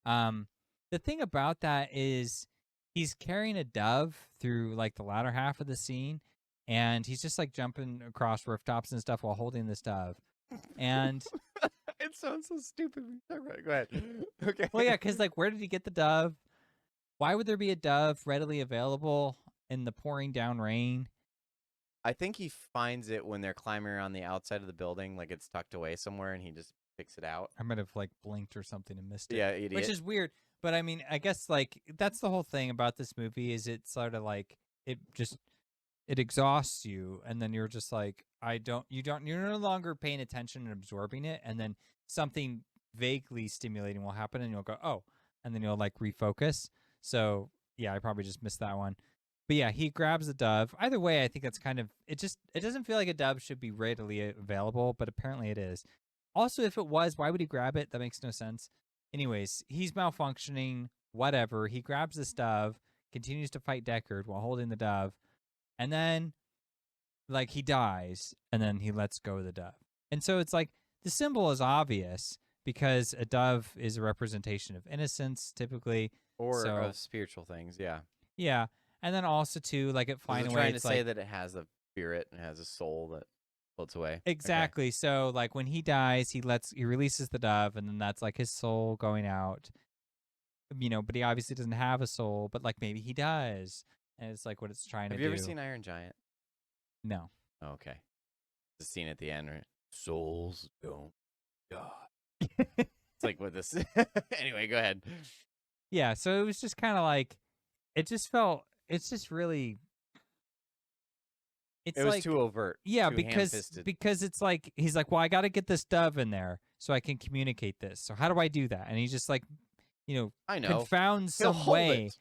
anymore. The thing about that is he's carrying a dove through like the latter half of the scene, and he's just like jumping across rooftops and stuff while holding this dove. And It sounds so stupid. Go ahead. Okay. well, yeah, because like, where did he get the dove? Why would there be a dove readily available in the pouring down rain? I think he finds it when they're climbing around the outside of the building, like it's tucked away somewhere, and he just picks it out. I might have like blinked or something and missed it. Yeah, idiot. Which is weird. But I mean, I guess like that's the whole thing about this movie is it's sort of like it exhausts you, and then you're just like, you're no longer paying attention and absorbing it, and then something vaguely stimulating will happen, and you'll go, oh, and then you'll like refocus. So yeah, I probably just missed that one. But yeah, he grabs the dove. Either way, I think that's kind of it doesn't feel like a dove should be readily available, but apparently it is. Also, if it was, why would he grab it? That makes no sense. Anyways, he's malfunctioning, whatever. He grabs this dove, continues to fight Deckard while holding the dove, and then like he dies, and then he lets go of the dove. And so it's like the symbol is obvious because a dove is a representation of innocence typically. Or So- of spiritual things, yeah. Yeah. And then also too, like it flying They're away, trying to it's say like that it has a spirit and has a soul that floats away. Okay. exactly. So like when he dies, he releases the dove, and then that's like his soul going out. But he obviously doesn't have a soul, but like maybe he does. And it's like what it's trying Have to you do. ever seen Iron Giant? No. Oh, okay. The scene at the end, right? Souls don't die. It's like what this. Anyway, go ahead. Yeah, so it was just kind of like it's just really it's It was like too overt. yeah, too because ham-fisted. it's like he's like, well, I got to get this dove in there so I can communicate this. So how do I do that? And he just like, I know. confounds He'll some hold way it.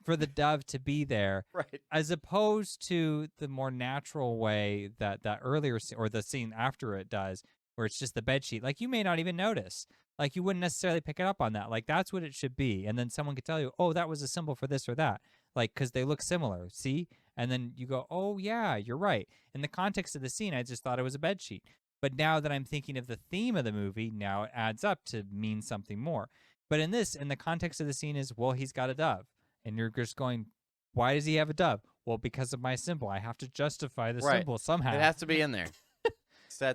for the dove to be there, Right. as opposed to the more natural way that earlier scene, or the scene after it does, where it's just the bed sheet. Like you may not even notice. Like you wouldn't necessarily pick it up on that. Like that's what it should be. And then someone could tell you, oh, that was a symbol for this or that. Like, because they look similar. See? And then you go, oh, yeah, you're right. In the context of the scene, I just thought it was a bed sheet. But now that I'm thinking of the theme of the movie, now it adds up to mean something more. But in the context of the scene is, well, he's got a dove. And you're just going, why does he have a dove? Well, because of my symbol. I have to justify the Right. symbol somehow. It has to be in there. So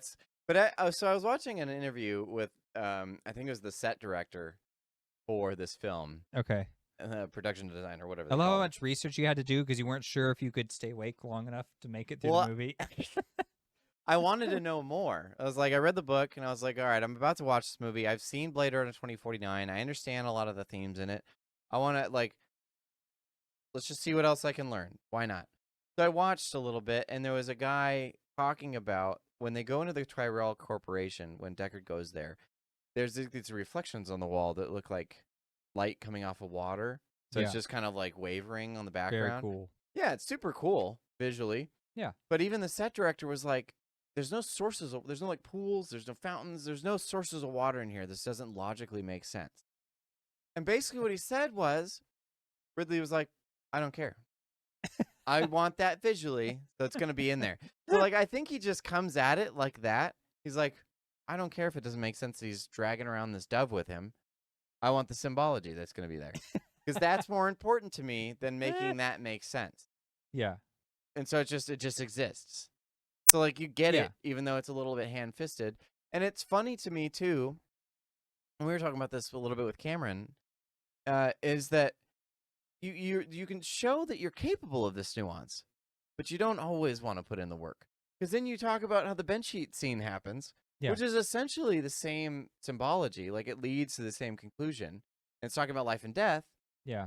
But so I was watching an interview with I think it was the set director for this film, Okay. production designer, whatever I they love how call it. much research you had to do because you weren't sure if you could stay awake long enough to make it through the Well, movie. I wanted to know more. I was like, I read the book and I was like, all right, I'm about to watch this movie. I've seen Blade Runner 2049. I understand a lot of the themes in it. I want to let's just see what else I can learn. Why not? So I watched a little bit, and there was a guy talking about when they go into the Tyrell Corporation, when Deckard goes there, there's these reflections on the wall that look like light coming off of water. So it's Yeah. just kind of like wavering on the Very background. cool. Yeah, it's super cool visually. Yeah. But even the set director was like, there's no sources of, there's no like pools, there's no fountains, there's no sources of water in here. This doesn't logically make sense. And basically what he said was, Ridley was like, I don't care. I want that visually, so it's going to be in there. So like, I think he just comes at it like that. He's like, I don't care if it doesn't make sense that he's dragging around this dove with him. I want the symbology that's going to be there. Because that's more important to me than making that make sense. Yeah. And so it just exists. So like you get Yeah. it, even though it's a little bit hand-fisted. And it's funny to me too, and we were talking about this a little bit with Cameron, is that you can show that you're capable of this nuance, but you don't always want to put in the work. Because then you talk about how the bench sheet scene happens, which is essentially the same symbology. Like it leads to the same conclusion. And it's talking about life and death. Yeah.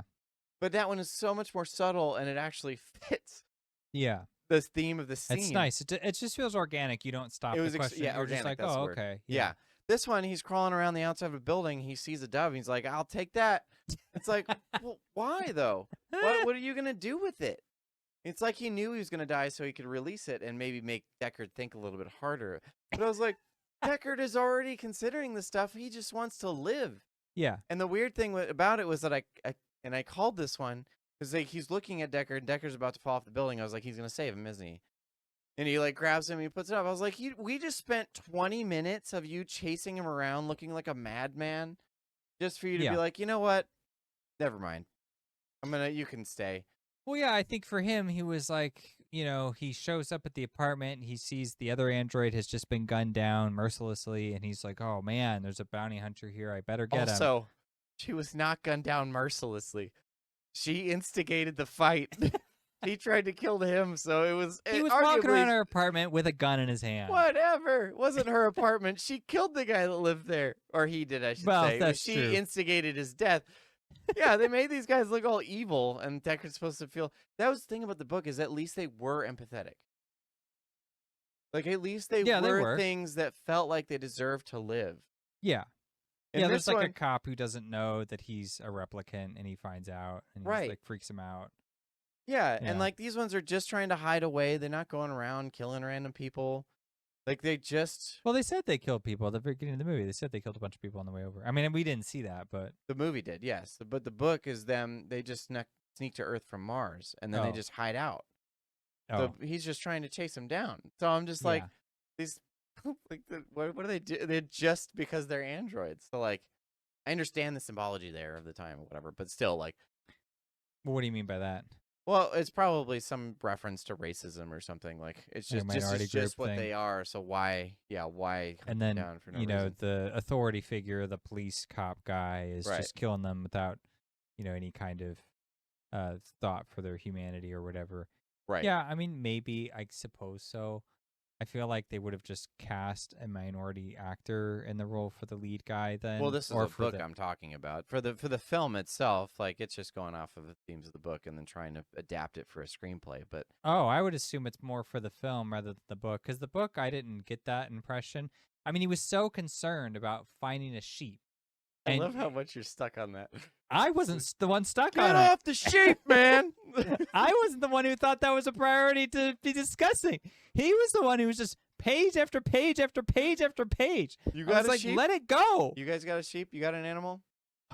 But that one is so much more subtle, and it actually fits. Yeah. The theme of the scene. It's nice. It just feels organic. You don't stop the question. Yeah, You're organic. just like, That's oh, the word. okay. Yeah. This one, he's crawling around the outside of a building. He sees a dove. He's like, I'll take that. It's like, well, why though? What are you going to do with it? It's like he knew he was going to die so he could release it and maybe make Deckard think a little bit harder. But I was like, Deckard is already considering this stuff. He just wants to live. Yeah. And the weird thing about it was that I called this one because like, he's looking at Deckard. And Deckard's about to fall off the building. I was like, he's going to save him, isn't he? And he like grabs him and he puts it up. I was like, we just spent 20 minutes of you chasing him around looking like a madman just for you to be like, you know what? Never mind. You can stay. Well, yeah, I think for him, he was like, he shows up at the apartment and he sees the other android has just been gunned down mercilessly. And he's like, oh man, there's a bounty hunter here. I better get him. Also, she was not gunned down mercilessly. She instigated the fight. He tried to kill him, so it was... He was walking around her apartment with a gun in his hand. Whatever. It wasn't her apartment. She killed the guy that lived there. Or he did, I should say. That's she true. Instigated his death. Yeah, they made these guys look all evil, and Deckard's supposed to feel... That was the thing about the book, is at least they were empathetic. Like, at least they were things that felt like they deserved to live. Yeah. And yeah, there's like a cop who doesn't know that he's a replicant, and he finds out, and he's like freaks him out. Yeah, and like these ones are just trying to hide away. They're not going around killing random people. Like they just... Well, they said they killed people at the beginning of the movie. They said they killed a bunch of people on the way over. I mean, we didn't see that, but... The movie did, yes. But the book is them, they just sneak to Earth from Mars, and then they just hide out. So he's just trying to chase them down. So I'm just like, these... like, what do they do? They're just because they're androids. So like, I understand the symbology there of the time or whatever, but still like... What do you mean by that? Well, it's probably some reference to racism or something. Like it's just what they are. So why? And then down for no reason? The authority figure, the police cop guy, is just killing them without any kind of thought for their humanity or whatever. Right. Yeah. I mean, maybe I suppose so. I feel like they would have just cast a minority actor in the role for the lead guy then. Well, this is a book I'm talking about. For the film itself, like it's just going off of the themes of the book and then trying to adapt it for a screenplay. But I would assume it's more for the film rather than the book, because the book I didn't get that impression. I mean, he was so concerned about finding a sheep. I love how much you're stuck on that. I wasn't the one stuck on it. Get off the sheep, man! I wasn't the one who thought that was a priority to be discussing. He was the one who was just page after page after page after page. You got a sheep? Let it go. You guys got a sheep? You got an animal?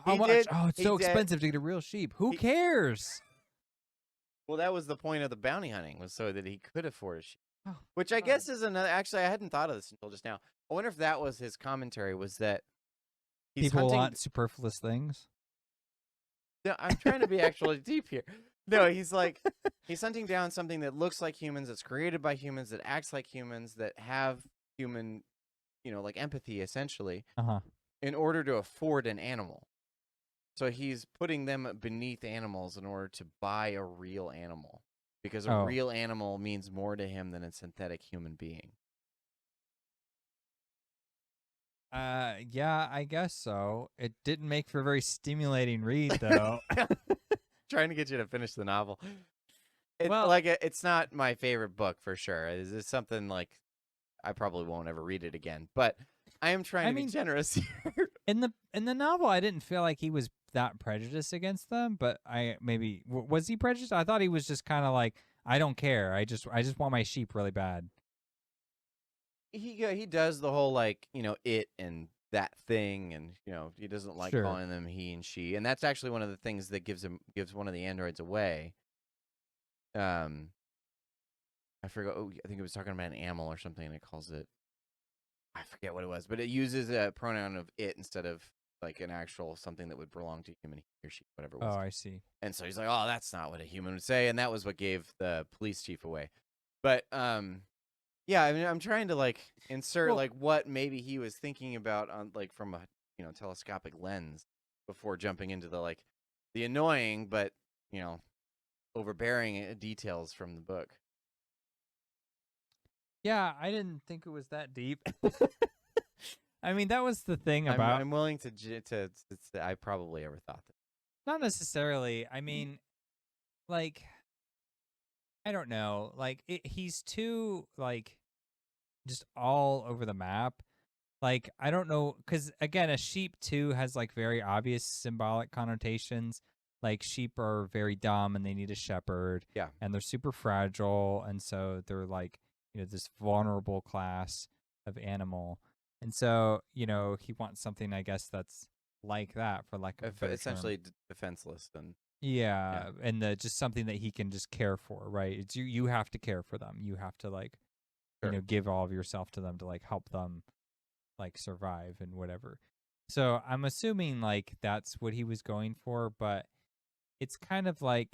How much? Oh, it's so expensive to get a real sheep. Who cares? Well, that was the point of the bounty hunting, was so that he could afford a sheep. Oh, which I guess is another... Actually, I hadn't thought of this until just now. I wonder if that was his commentary, was that people want superfluous things. No, I'm trying to be actually deep here. No, he's like, he's hunting down something that looks like humans, that's created by humans, that acts like humans, that have human like empathy essentially, Uh-huh. in order to afford an animal. So he's putting them beneath animals in order to buy a real animal, because a Oh. real animal means more to him than a synthetic human being. Yeah, I guess so. It didn't make for a very stimulating read, though. Trying to get you to finish the novel. Well, It's not my favorite book for sure. It's something like I probably won't ever read it again, but I am trying to be generous here. in the novel, I didn't feel like he was that prejudiced against them, but was he prejudiced? I thought he was just kind of like, I don't care. I just want my sheep really bad. He does the whole it and that thing, and he doesn't like Sure. calling them he and she, and that's actually one of the things that gives one of the androids away. I forgot. Oh, I think it was talking about an animal or something, and it calls it. I forget what it was, but it uses a pronoun of it instead of like an actual something that would belong to human, he or she, whatever it was. Oh, I see. And so he's like, "Oh, that's not what a human would say," and that was what gave the police chief away. But yeah, I mean, I'm trying to insert what maybe he was thinking about on from a telescopic lens before jumping into the annoying but overbearing details from the book. Yeah, I didn't think it was that deep. I mean, that was the thing about. I'm willing to I probably overthought that. Not necessarily. I mean, I don't know. He's too just all over the map. I don't know, because again, a sheep too has very obvious symbolic connotations. Sheep are very dumb and they need a shepherd. Yeah. And they're super fragile, and so they're this vulnerable class of animal. And so, he wants something, I guess, that's like that, for lack of a better essentially term. Defenseless and yeah. And just something that he can just care for, right? It's you have to care for them. You have to Sure. give all of yourself to them to help them survive and whatever. So I'm assuming that's what he was going for, but it's kind of because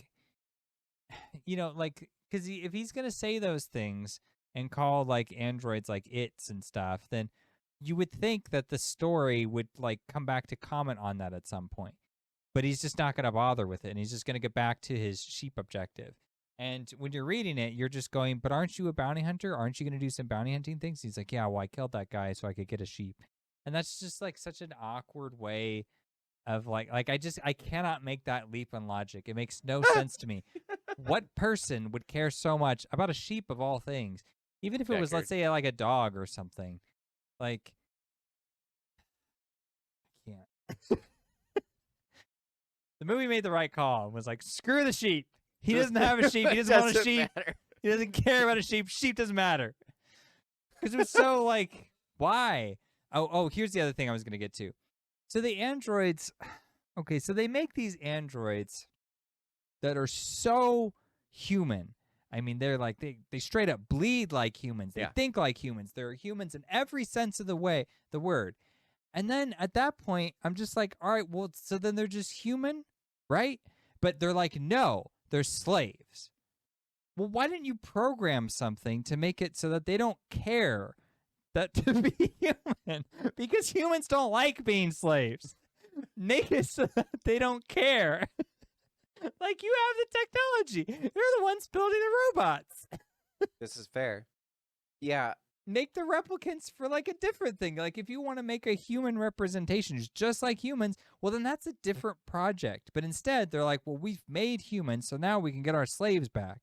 if he's gonna say those things and call androids its and stuff, then you would think that the story would come back to comment on that at some point. But he's just not gonna bother with it, and he's just gonna get back to his sheep objective. And when you're reading it, you're just going, but aren't you a bounty hunter? Aren't you going to do some bounty hunting things? He's like, yeah, well, I killed that guy so I could get a sheep. And that's just such an awkward way of I cannot make that leap in logic. It makes no sense to me. What person would care so much about a sheep of all things? Even if it was, let's say, a dog or something. I can't. The movie made the right call and was like, screw the sheep. He doesn't have a sheep. He doesn't want a sheep. Matter. He doesn't care about a sheep. Sheep doesn't matter. Because it was so why? Oh, here's the other thing I was going to get to. So the androids, okay, so they make these androids that are so human. I mean, they're they straight up bleed like humans. They think like humans. They're humans in every sense of the word. And then at that point, I'm just all right, well, so then they're just human, right? But they're no. They're slaves. Well, why didn't you program something to make it so that they don't care that to be human? Because humans don't like being slaves. Make it so that they don't care. You have the technology. You're the ones building the robots. This is fair. Yeah. Make the replicants for a different thing. If you want to make a human representation who's just like humans, well, then that's a different project. But instead, they're well, we've made humans, so now we can get our slaves back.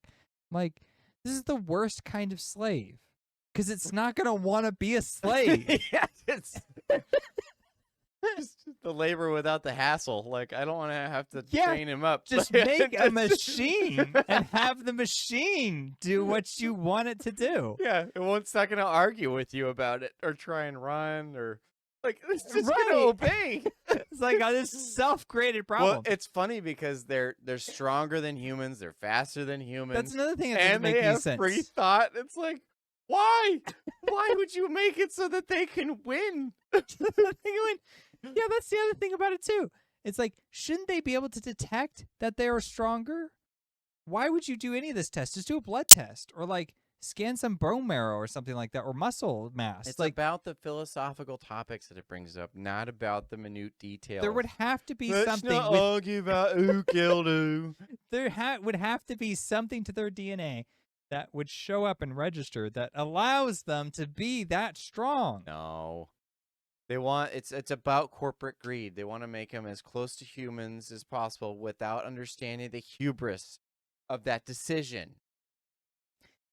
This is the worst kind of slave. Because it's not going to want to be a slave. Yeah, it's the labor without the hassle. I don't want to have to train him up. Just make a machine and have the machine do what you want it to do. Yeah, it's not going to argue with you about it or try and run or it's just going to obey. It's this self-created problem. Well, it's funny because they're stronger than humans. They're faster than humans. That's another thing that doesn't make any sense. And they have free thought. It's why? Why would you make it so that they can win? Yeah, that's the other thing about it too. It's shouldn't they be able to detect that they are stronger? Why would you do any of this test? Just do a blood test or scan some bone marrow or something like that, or muscle mass. It's Like, about the philosophical topics that it brings up, not about the minute details. there would have to be Let's something not argue about who killed who. there would have to be something to their DNA that would show up and register that allows them to be that strong. No. They want it's about corporate greed. They want to make them as close to humans as possible without understanding the hubris of that decision.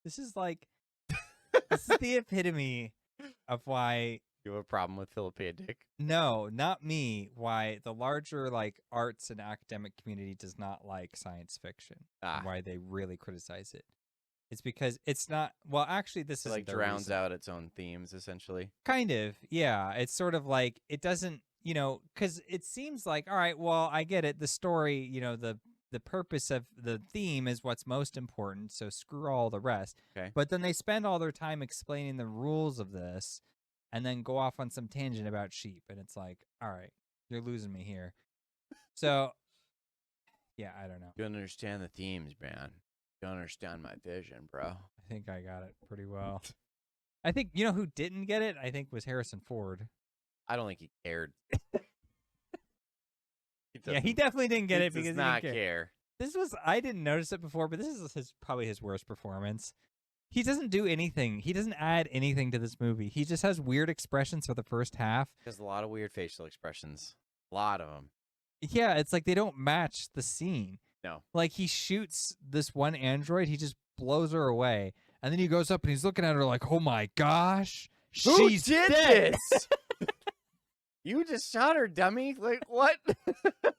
This is like this is the epitome of why You have a problem with Philippa Dick? no, not me, why the larger like arts and academic community does not like science fiction. And why they really criticize it. It's because it's not well, actually this is like drowns out its own themes essentially. Kind of, yeah. It's sort of like it doesn't, because it seems like, all right, well, I get it. The story, the purpose of the theme is what's most important. So screw all the rest. Okay. But then they spend all their time explaining the rules of this, and then go off on some tangent about sheep, and it's like, all right, you're losing me here. So, yeah, I don't know. You don't understand the themes, man. You don't understand my vision, bro. I think I got it pretty well. I think, who didn't get it? I think was Harrison Ford. I don't think he cared. He definitely didn't get it because he does not care. I didn't notice it before, but this is probably his worst performance. He doesn't do anything. He doesn't add anything to this movie. He just has weird expressions for the first half. He has a lot of weird facial expressions. A lot of them. Yeah, it's like they don't match the scene. No. Like he shoots this one android, he just blows her away. And then he goes up and he's looking at her like, oh my gosh, she's dead. This? You just shot her, dummy. Like, what?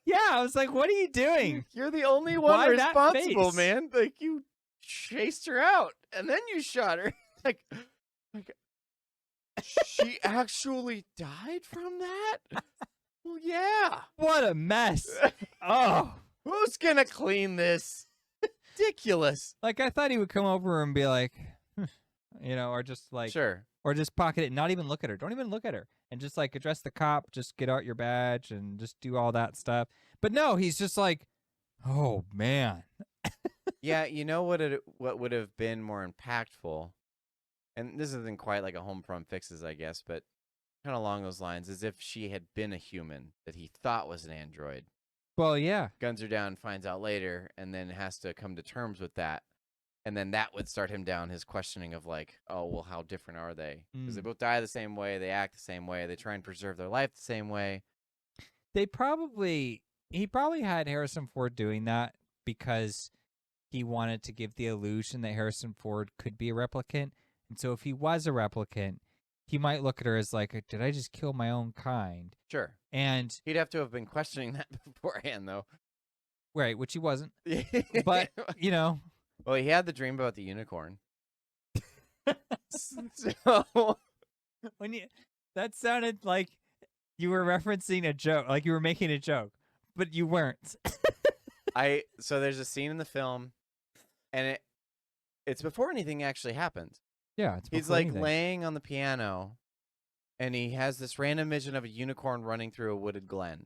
Yeah, I was like, what are you doing? You're the only one Why that responsible, face? man. Like, you chased her out, and then you shot her. like she actually died from that? Well, yeah. What a mess. Oh. Who's gonna clean this? Ridiculous. Like, I thought he would come over and be like, or just like, Sure. or just pocket it and not even look at her. Don't even look at her. And just like address the cop, just get out your badge and just do all that stuff. But no, he's just like, oh man. Yeah, you know what would have been more impactful, and this isn't quite like a HolmFront Fixes, I guess, but kind of along those lines, is if she had been a human that he thought was an android. Well, yeah. Guns her down, finds out later, and then has to come to terms with that. And then that would start him down his questioning of like, oh, well, how different are they? Because they both die the same way, they act the same way, they try and preserve their life the same way. He probably had Harrison Ford doing that because he wanted to give the illusion that Harrison Ford could be a replicant. And so if he was a replicant, he might look at her as like, did I just kill my own kind? Sure. And he'd have to have been questioning that beforehand, though. Right, which he wasn't. But, Well, he had the dream about the unicorn. So that sounded like you were referencing a joke, like you were making a joke, but you weren't. So there's a scene in the film, and it's before anything actually happens. Yeah, he's like laying on the piano, and he has this random vision of a unicorn running through a wooded glen.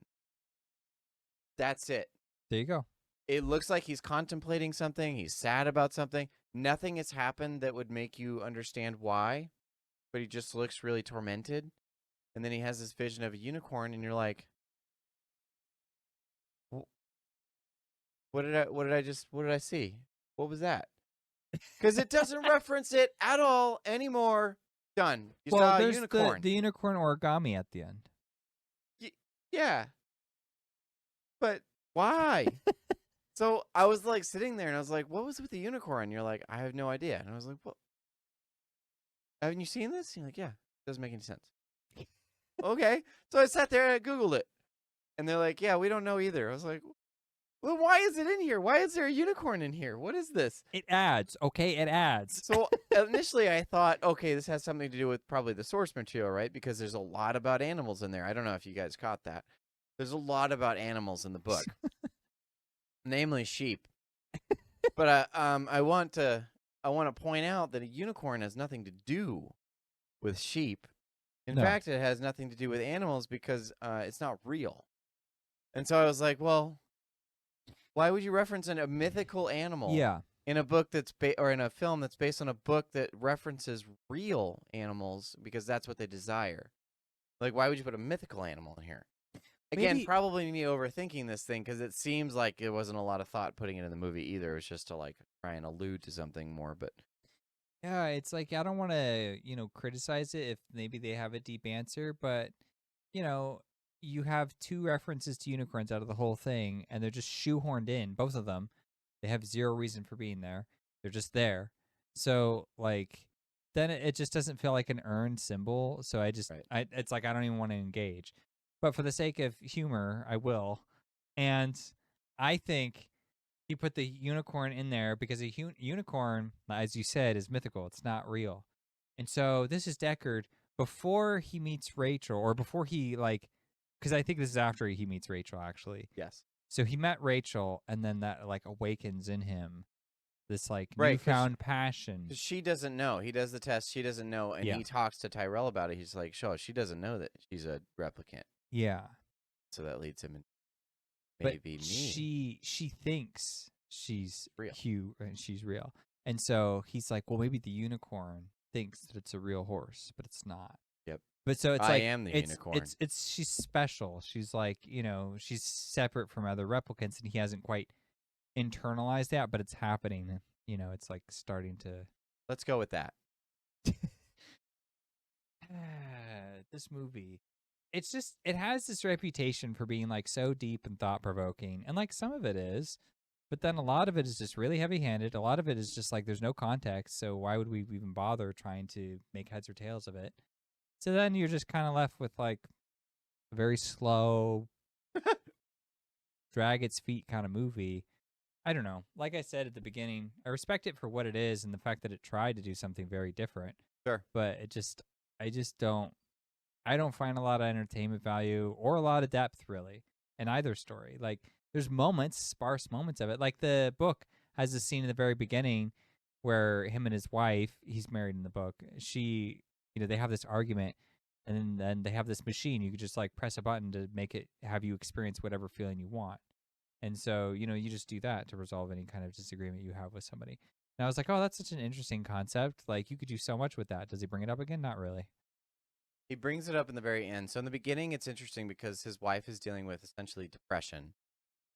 That's it. There you go. It looks like he's contemplating something. He's sad about something. Nothing has happened that would make you understand why, but he just looks really tormented. And then he has this vision of a unicorn, and you're like, what did I see? What was that? Because it doesn't reference it at all anymore. Done. You saw a unicorn. The unicorn origami at the end. Yeah. But why? So I was like sitting there and I was like, what was with the unicorn? And you're like, I have no idea. And I was like, what? Haven't you seen this? And you're like, yeah, it doesn't make any sense. Okay. So I sat there and I Googled it. And they're like, yeah, we don't know either. I was like, well, why is it in here? Why is there a unicorn in here? What is this? It adds. Okay, it adds. So initially I thought, okay, this has something to do with probably the source material, right? Because there's a lot about animals in there. I don't know if you guys caught that. There's a lot about animals in the book. Namely sheep. But I want to point out that a unicorn has nothing to do with sheep. In fact, it has nothing to do with animals because it's not real. And so I was like, well, why would you reference a mythical animal in a book that's or in a film that's based on a book that references real animals because that's what they desire. Like, why would you put a mythical animal in here? Again, Maybe probably me overthinking this thing because it seems like it wasn't a lot of thought putting it in the movie either. It was just to like try and allude to something more. But yeah, it's like I don't want to, criticize it if maybe they have a deep answer, but you know, you have two references to unicorns out of the whole thing, and they're just shoehorned in, both of them. They have zero reason for being there. They're just there. So like, then it just doesn't feel like an earned symbol. So right. it's like I don't even want to engage. But for the sake of humor, I will. And I think you put the unicorn in there because a unicorn, as you said, is mythical. It's not real. And so this is Deckard before he meets Rachel, or before he because I think this is after he meets Rachel actually. Yes. So he met Rachel, and then that like awakens in him this like Right, newfound passion. because she doesn't know. He does the test. She doesn't know, and Yeah, he talks to Tyrell about it. He's like, "Sure, she doesn't know that she's a replicant." yeah. So that leads him in But maybe me she thinks she's real. Hugh and she's real, and so he's like, well, maybe the unicorn thinks that it's a real horse, but it's not. Yep. But so it's I like am the unicorn. it's she's special. She's like, she's separate from other replicants, and he hasn't quite internalized that, but it's happening. It's like starting to. Let's go with that. This movie, it has this reputation for being like so deep and thought provoking, and like some of it is, but then a lot of it is just really heavy handed. A lot of it is just like there's no context, so why would we even bother trying to make heads or tails of it? So then you're just kind of left with like a very slow, drag its feet kind of movie. I don't know. Like I said at the beginning, I respect it for what it is and the fact that it tried to do something very different. Sure. But I just don't. I don't find a lot of entertainment value or a lot of depth really in either story. Like there's moments, sparse moments of it. Like the book has a scene in the very beginning where him and his wife, he's married in the book. They have this argument, and then they have this machine. You could just like press a button to make it have you experience whatever feeling you want. And so, you just do that to resolve any kind of disagreement you have with somebody. And I was like, oh, that's such an interesting concept. Like, you could do so much with that. Does he bring it up again? Not really. He brings it up in the very end. So in the beginning, it's interesting because his wife is dealing with essentially depression.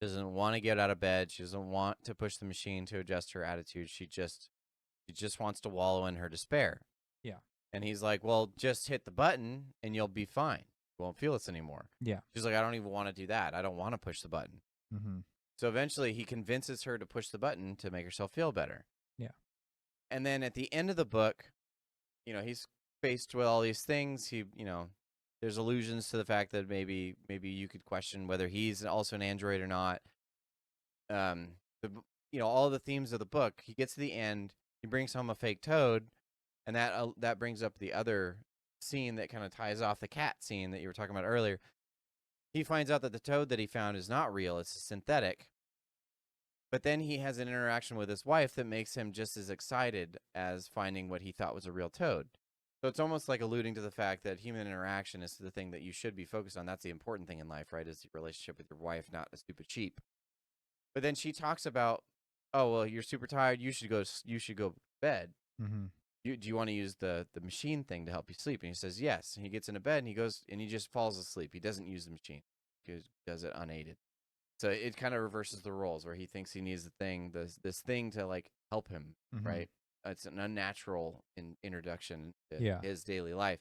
She doesn't want to get out of bed. She doesn't want to push the machine to adjust her attitude. She just wants to wallow in her despair. Yeah. And he's like, well, just hit the button and you'll be fine. You won't feel this anymore. Yeah. She's like, I don't even want to do that. I don't want to push the button. Mm-hmm. So eventually he convinces her to push the button to make herself feel better. Yeah. And then at the end of the book, he's faced with all these things. There's allusions to the fact that maybe you could question whether he's also an android or not. All the themes of the book. He gets to the end. He brings home a fake toad, and that brings up the other scene that kind of ties off the cat scene that you were talking about earlier. He finds out that the toad that he found is not real. It's synthetic. But then he has an interaction with his wife that makes him just as excited as finding what he thought was a real toad. So it's almost like alluding to the fact that human interaction is the thing that you should be focused on. That's the important thing in life, right? Is your relationship with your wife, not a stupid sheep. But then she talks about, oh, well, you're super tired. You should go to bed. Mm-hmm. Do you want to use the machine thing to help you sleep? And he says yes. And he gets into bed and he goes and he just falls asleep. He doesn't use the machine. He does it unaided. So it kind of reverses the roles where he thinks he needs this thing to like help him, Mm-hmm. right? It's an unnatural introduction to his daily life.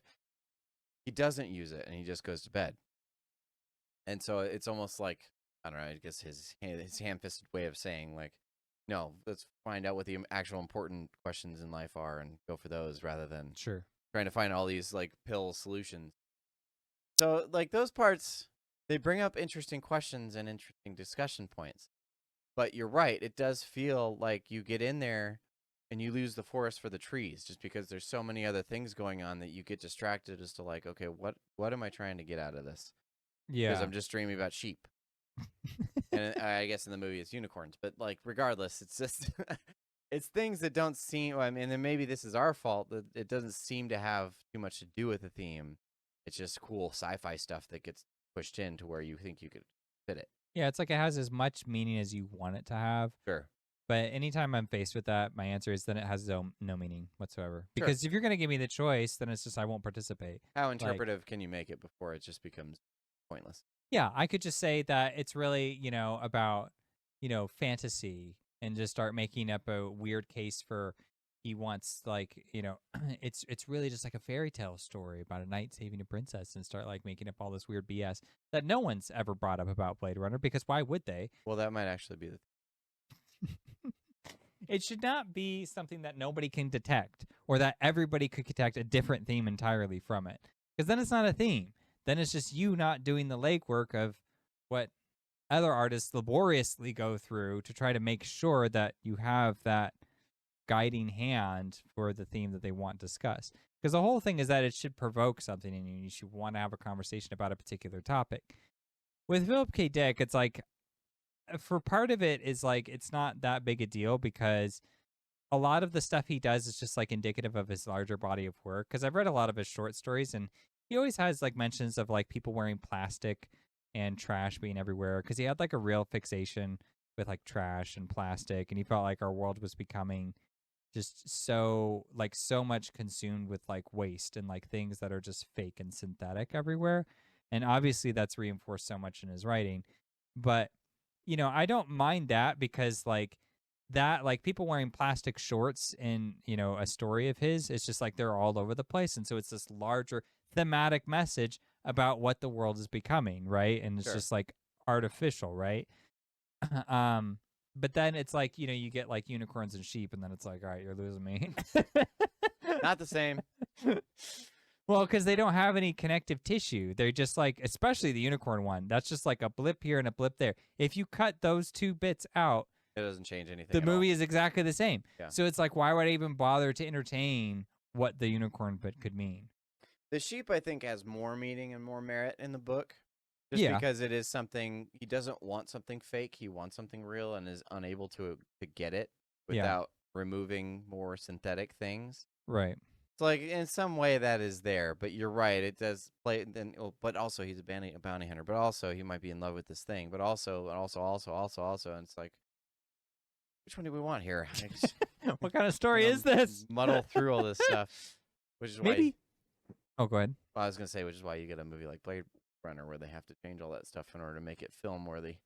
He doesn't use it and he just goes to bed. And so it's almost like, I don't know, I guess his ham-fisted way of saying like, no, let's find out what the actual important questions in life are and go for those rather than trying to find all these like pill solutions. So like those parts, they bring up interesting questions and interesting discussion points. But you're right, it does feel like you get in there and you lose the forest for the trees just because there's so many other things going on that you get distracted as to like, okay, what am I trying to get out of this? Yeah. Because I'm just dreaming about sheep. And I guess in the movie it's unicorns, but like regardless, it's just it's things that don't seem. I mean, and maybe this is our fault that it doesn't seem to have too much to do with the theme. It's just cool sci-fi stuff that gets pushed in to where you think you could fit it. Yeah, it's like it has as much meaning as you want it to have. Sure. But anytime I'm faced with that, my answer is then it has no meaning whatsoever. Sure. Because if you're going to give me the choice, then it's just I won't participate. How Like, interpretive can you make it before it just becomes pointless? yeah, I could just say that it's really, about, fantasy and just start making up a weird case for he wants like, it's really just like a fairy tale story about a knight saving a princess and start like making up all this weird BS that no one's ever brought up about Blade Runner because why would they? Well, that might actually be the It should not be something that nobody can detect or that everybody could detect a different theme entirely from it. Because then it's not a theme. Then it's just you not doing the legwork of what other artists laboriously go through to try to make sure that you have that guiding hand for the theme that they want discussed. Because the whole thing is that it should provoke something in you. You should want to have a conversation about a particular topic. With Philip K. Dick, it's like, for part of it is like, it's not that big a deal because a lot of the stuff he does is just like indicative of his larger body of work. Because I've read a lot of his short stories and he always has like mentions of like people wearing plastic and trash being everywhere because he had like a real fixation with like trash and plastic and he felt like our world was becoming just so much consumed with like waste and like things that are just fake and synthetic everywhere. And obviously that's reinforced so much in his writing. But I don't mind that because like that, like people wearing plastic shorts in, a story of his, it's just like they're all over the place. And so it's this larger thematic message about what the world is becoming, right? And it's Sure. just like artificial, right? But then it's like, you get like unicorns and sheep, and then it's like, all right, you're losing me. Not the same. Well, because they don't have any connective tissue. They're just like, especially the unicorn one, that's just like a blip here and a blip there. If you cut those two bits out, It doesn't change anything. the movie is exactly the same. Yeah. So it's like, why would I even bother to entertain what the unicorn bit could mean? The sheep, I think, has more meaning and more merit in the book. Just because it is something, he doesn't want something fake. He wants something real and is unable to get it without removing more synthetic things. Right. So, like, in some way that is there, but you're right. It does play, but also he's a bounty hunter, but also he might be in love with this thing, but also, and it's like, which one do we want here? What kind of story is this? Muddle through all this stuff, which is Maybe. Oh, go ahead. Well, I was gonna say, which is why you get a movie like Blade Runner where they have to change all that stuff in order to make it film worthy.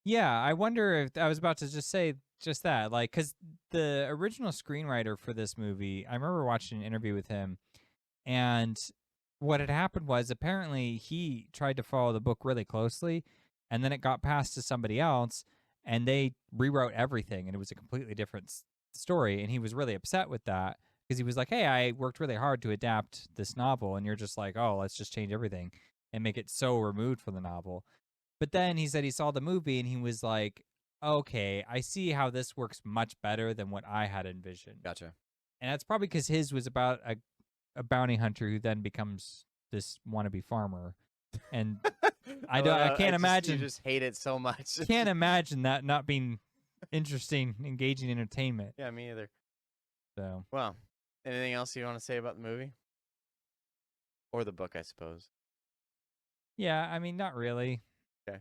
Yeah, I wonder if I was about to just say just that, like, because the original screenwriter for this movie, I remember watching an interview with him, and what had happened was apparently he tried to follow the book really closely, and then it got passed to somebody else, and they rewrote everything, and it was a completely different story, and he was really upset with that because he was like, hey, I worked really hard to adapt this novel, and you're just like, oh, let's just change everything and make it so removed from the novel. But then he said he saw the movie and he was like, okay, I see how this works much better than what I had envisioned. Gotcha. And that's probably because his was about a bounty hunter who then becomes this wannabe farmer. And I can't imagine. You just hate it so much. Can't imagine that not being interesting, engaging entertainment. Yeah, me either. So, well, anything else you want to say about the movie? Or the book, I suppose. Yeah, I mean, not really. Okay.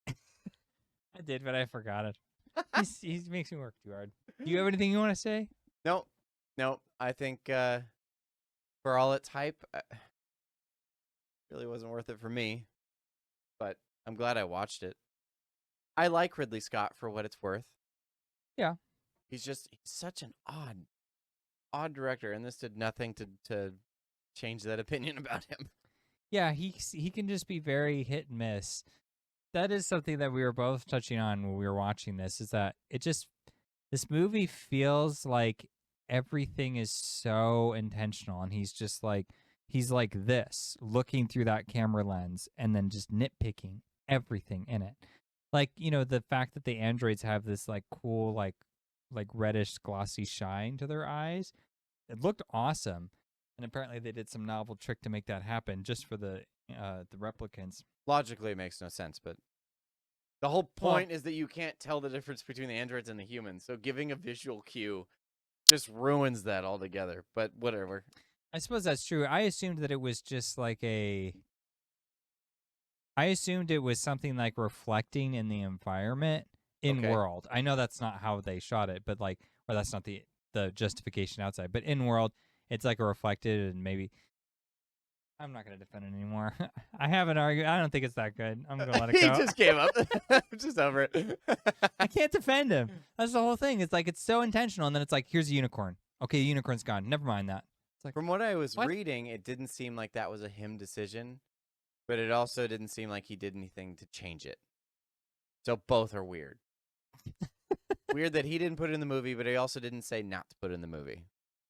I did, but I forgot it. He makes me work too hard. Do you have anything you want to say? Nope. I think for all its hype, really wasn't worth it for me. But I'm glad I watched it. I like Ridley Scott for what it's worth. Yeah. He's such an odd director, and this did nothing to change that opinion about him. Yeah, he can just be very hit and miss. That is something that we were both touching on when we were watching this, is that this movie feels like everything is so intentional, and he's like this, looking through that camera lens and then just nitpicking everything in it. Like, the fact that the androids have this like cool like reddish glossy shine to their eyes. It looked awesome. And apparently they did some novel trick to make that happen just for the replicants. Logically, it makes no sense, but the whole point is that you can't tell the difference between the androids and the humans. So giving a visual cue just ruins that altogether. But whatever. I suppose that's true. I assumed that it was just like I assumed it was something like reflecting in the environment, in Okay. world. I know that's not how they shot it, but like, or that's not the justification outside. But in world, it's like a reflected, and maybe I'm not gonna defend it anymore. I haven't argued. I don't think it's that good. I'm gonna let it He go. just gave up. I'm just over it. I can't defend him. That's the whole thing. It's like it's so intentional, and then it's like, here's a unicorn. Okay, the unicorn's gone. Never mind that. It's like, From what I was what? reading, it didn't seem like that was a him decision, but it also didn't seem like he did anything to change it. So both are weird. Weird that he didn't put it in the movie, but he also didn't say not to put it in the movie.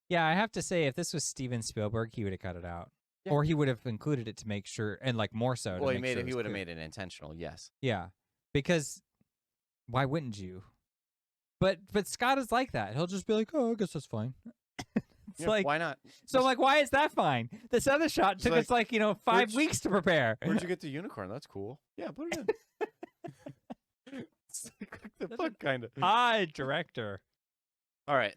Yeah, I have to say, if this was Steven Spielberg, he would have cut it out. Yeah. Or he would have included it to make sure, and like more so. Well, to make sure he it would have clear. made it intentional, yes. Yeah, because why wouldn't you? But Scott is like that. He'll just be like, "Oh, I guess that's fine." It's like, why not? So like, why is that fine? This other shot took us like 5 weeks to prepare. Where'd you get the unicorn? That's cool. Yeah, put it in. It's like the fuck kind of. Hi, director. All right.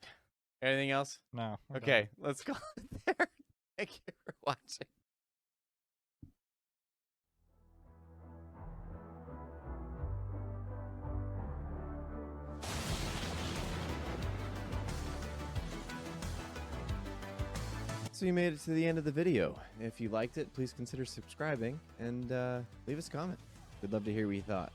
Anything else? No. Okay, let's call it there. Thank you for watching. So you made it to the end of the video. If you liked it, please consider subscribing and leave us a comment. We'd love to hear what you thought.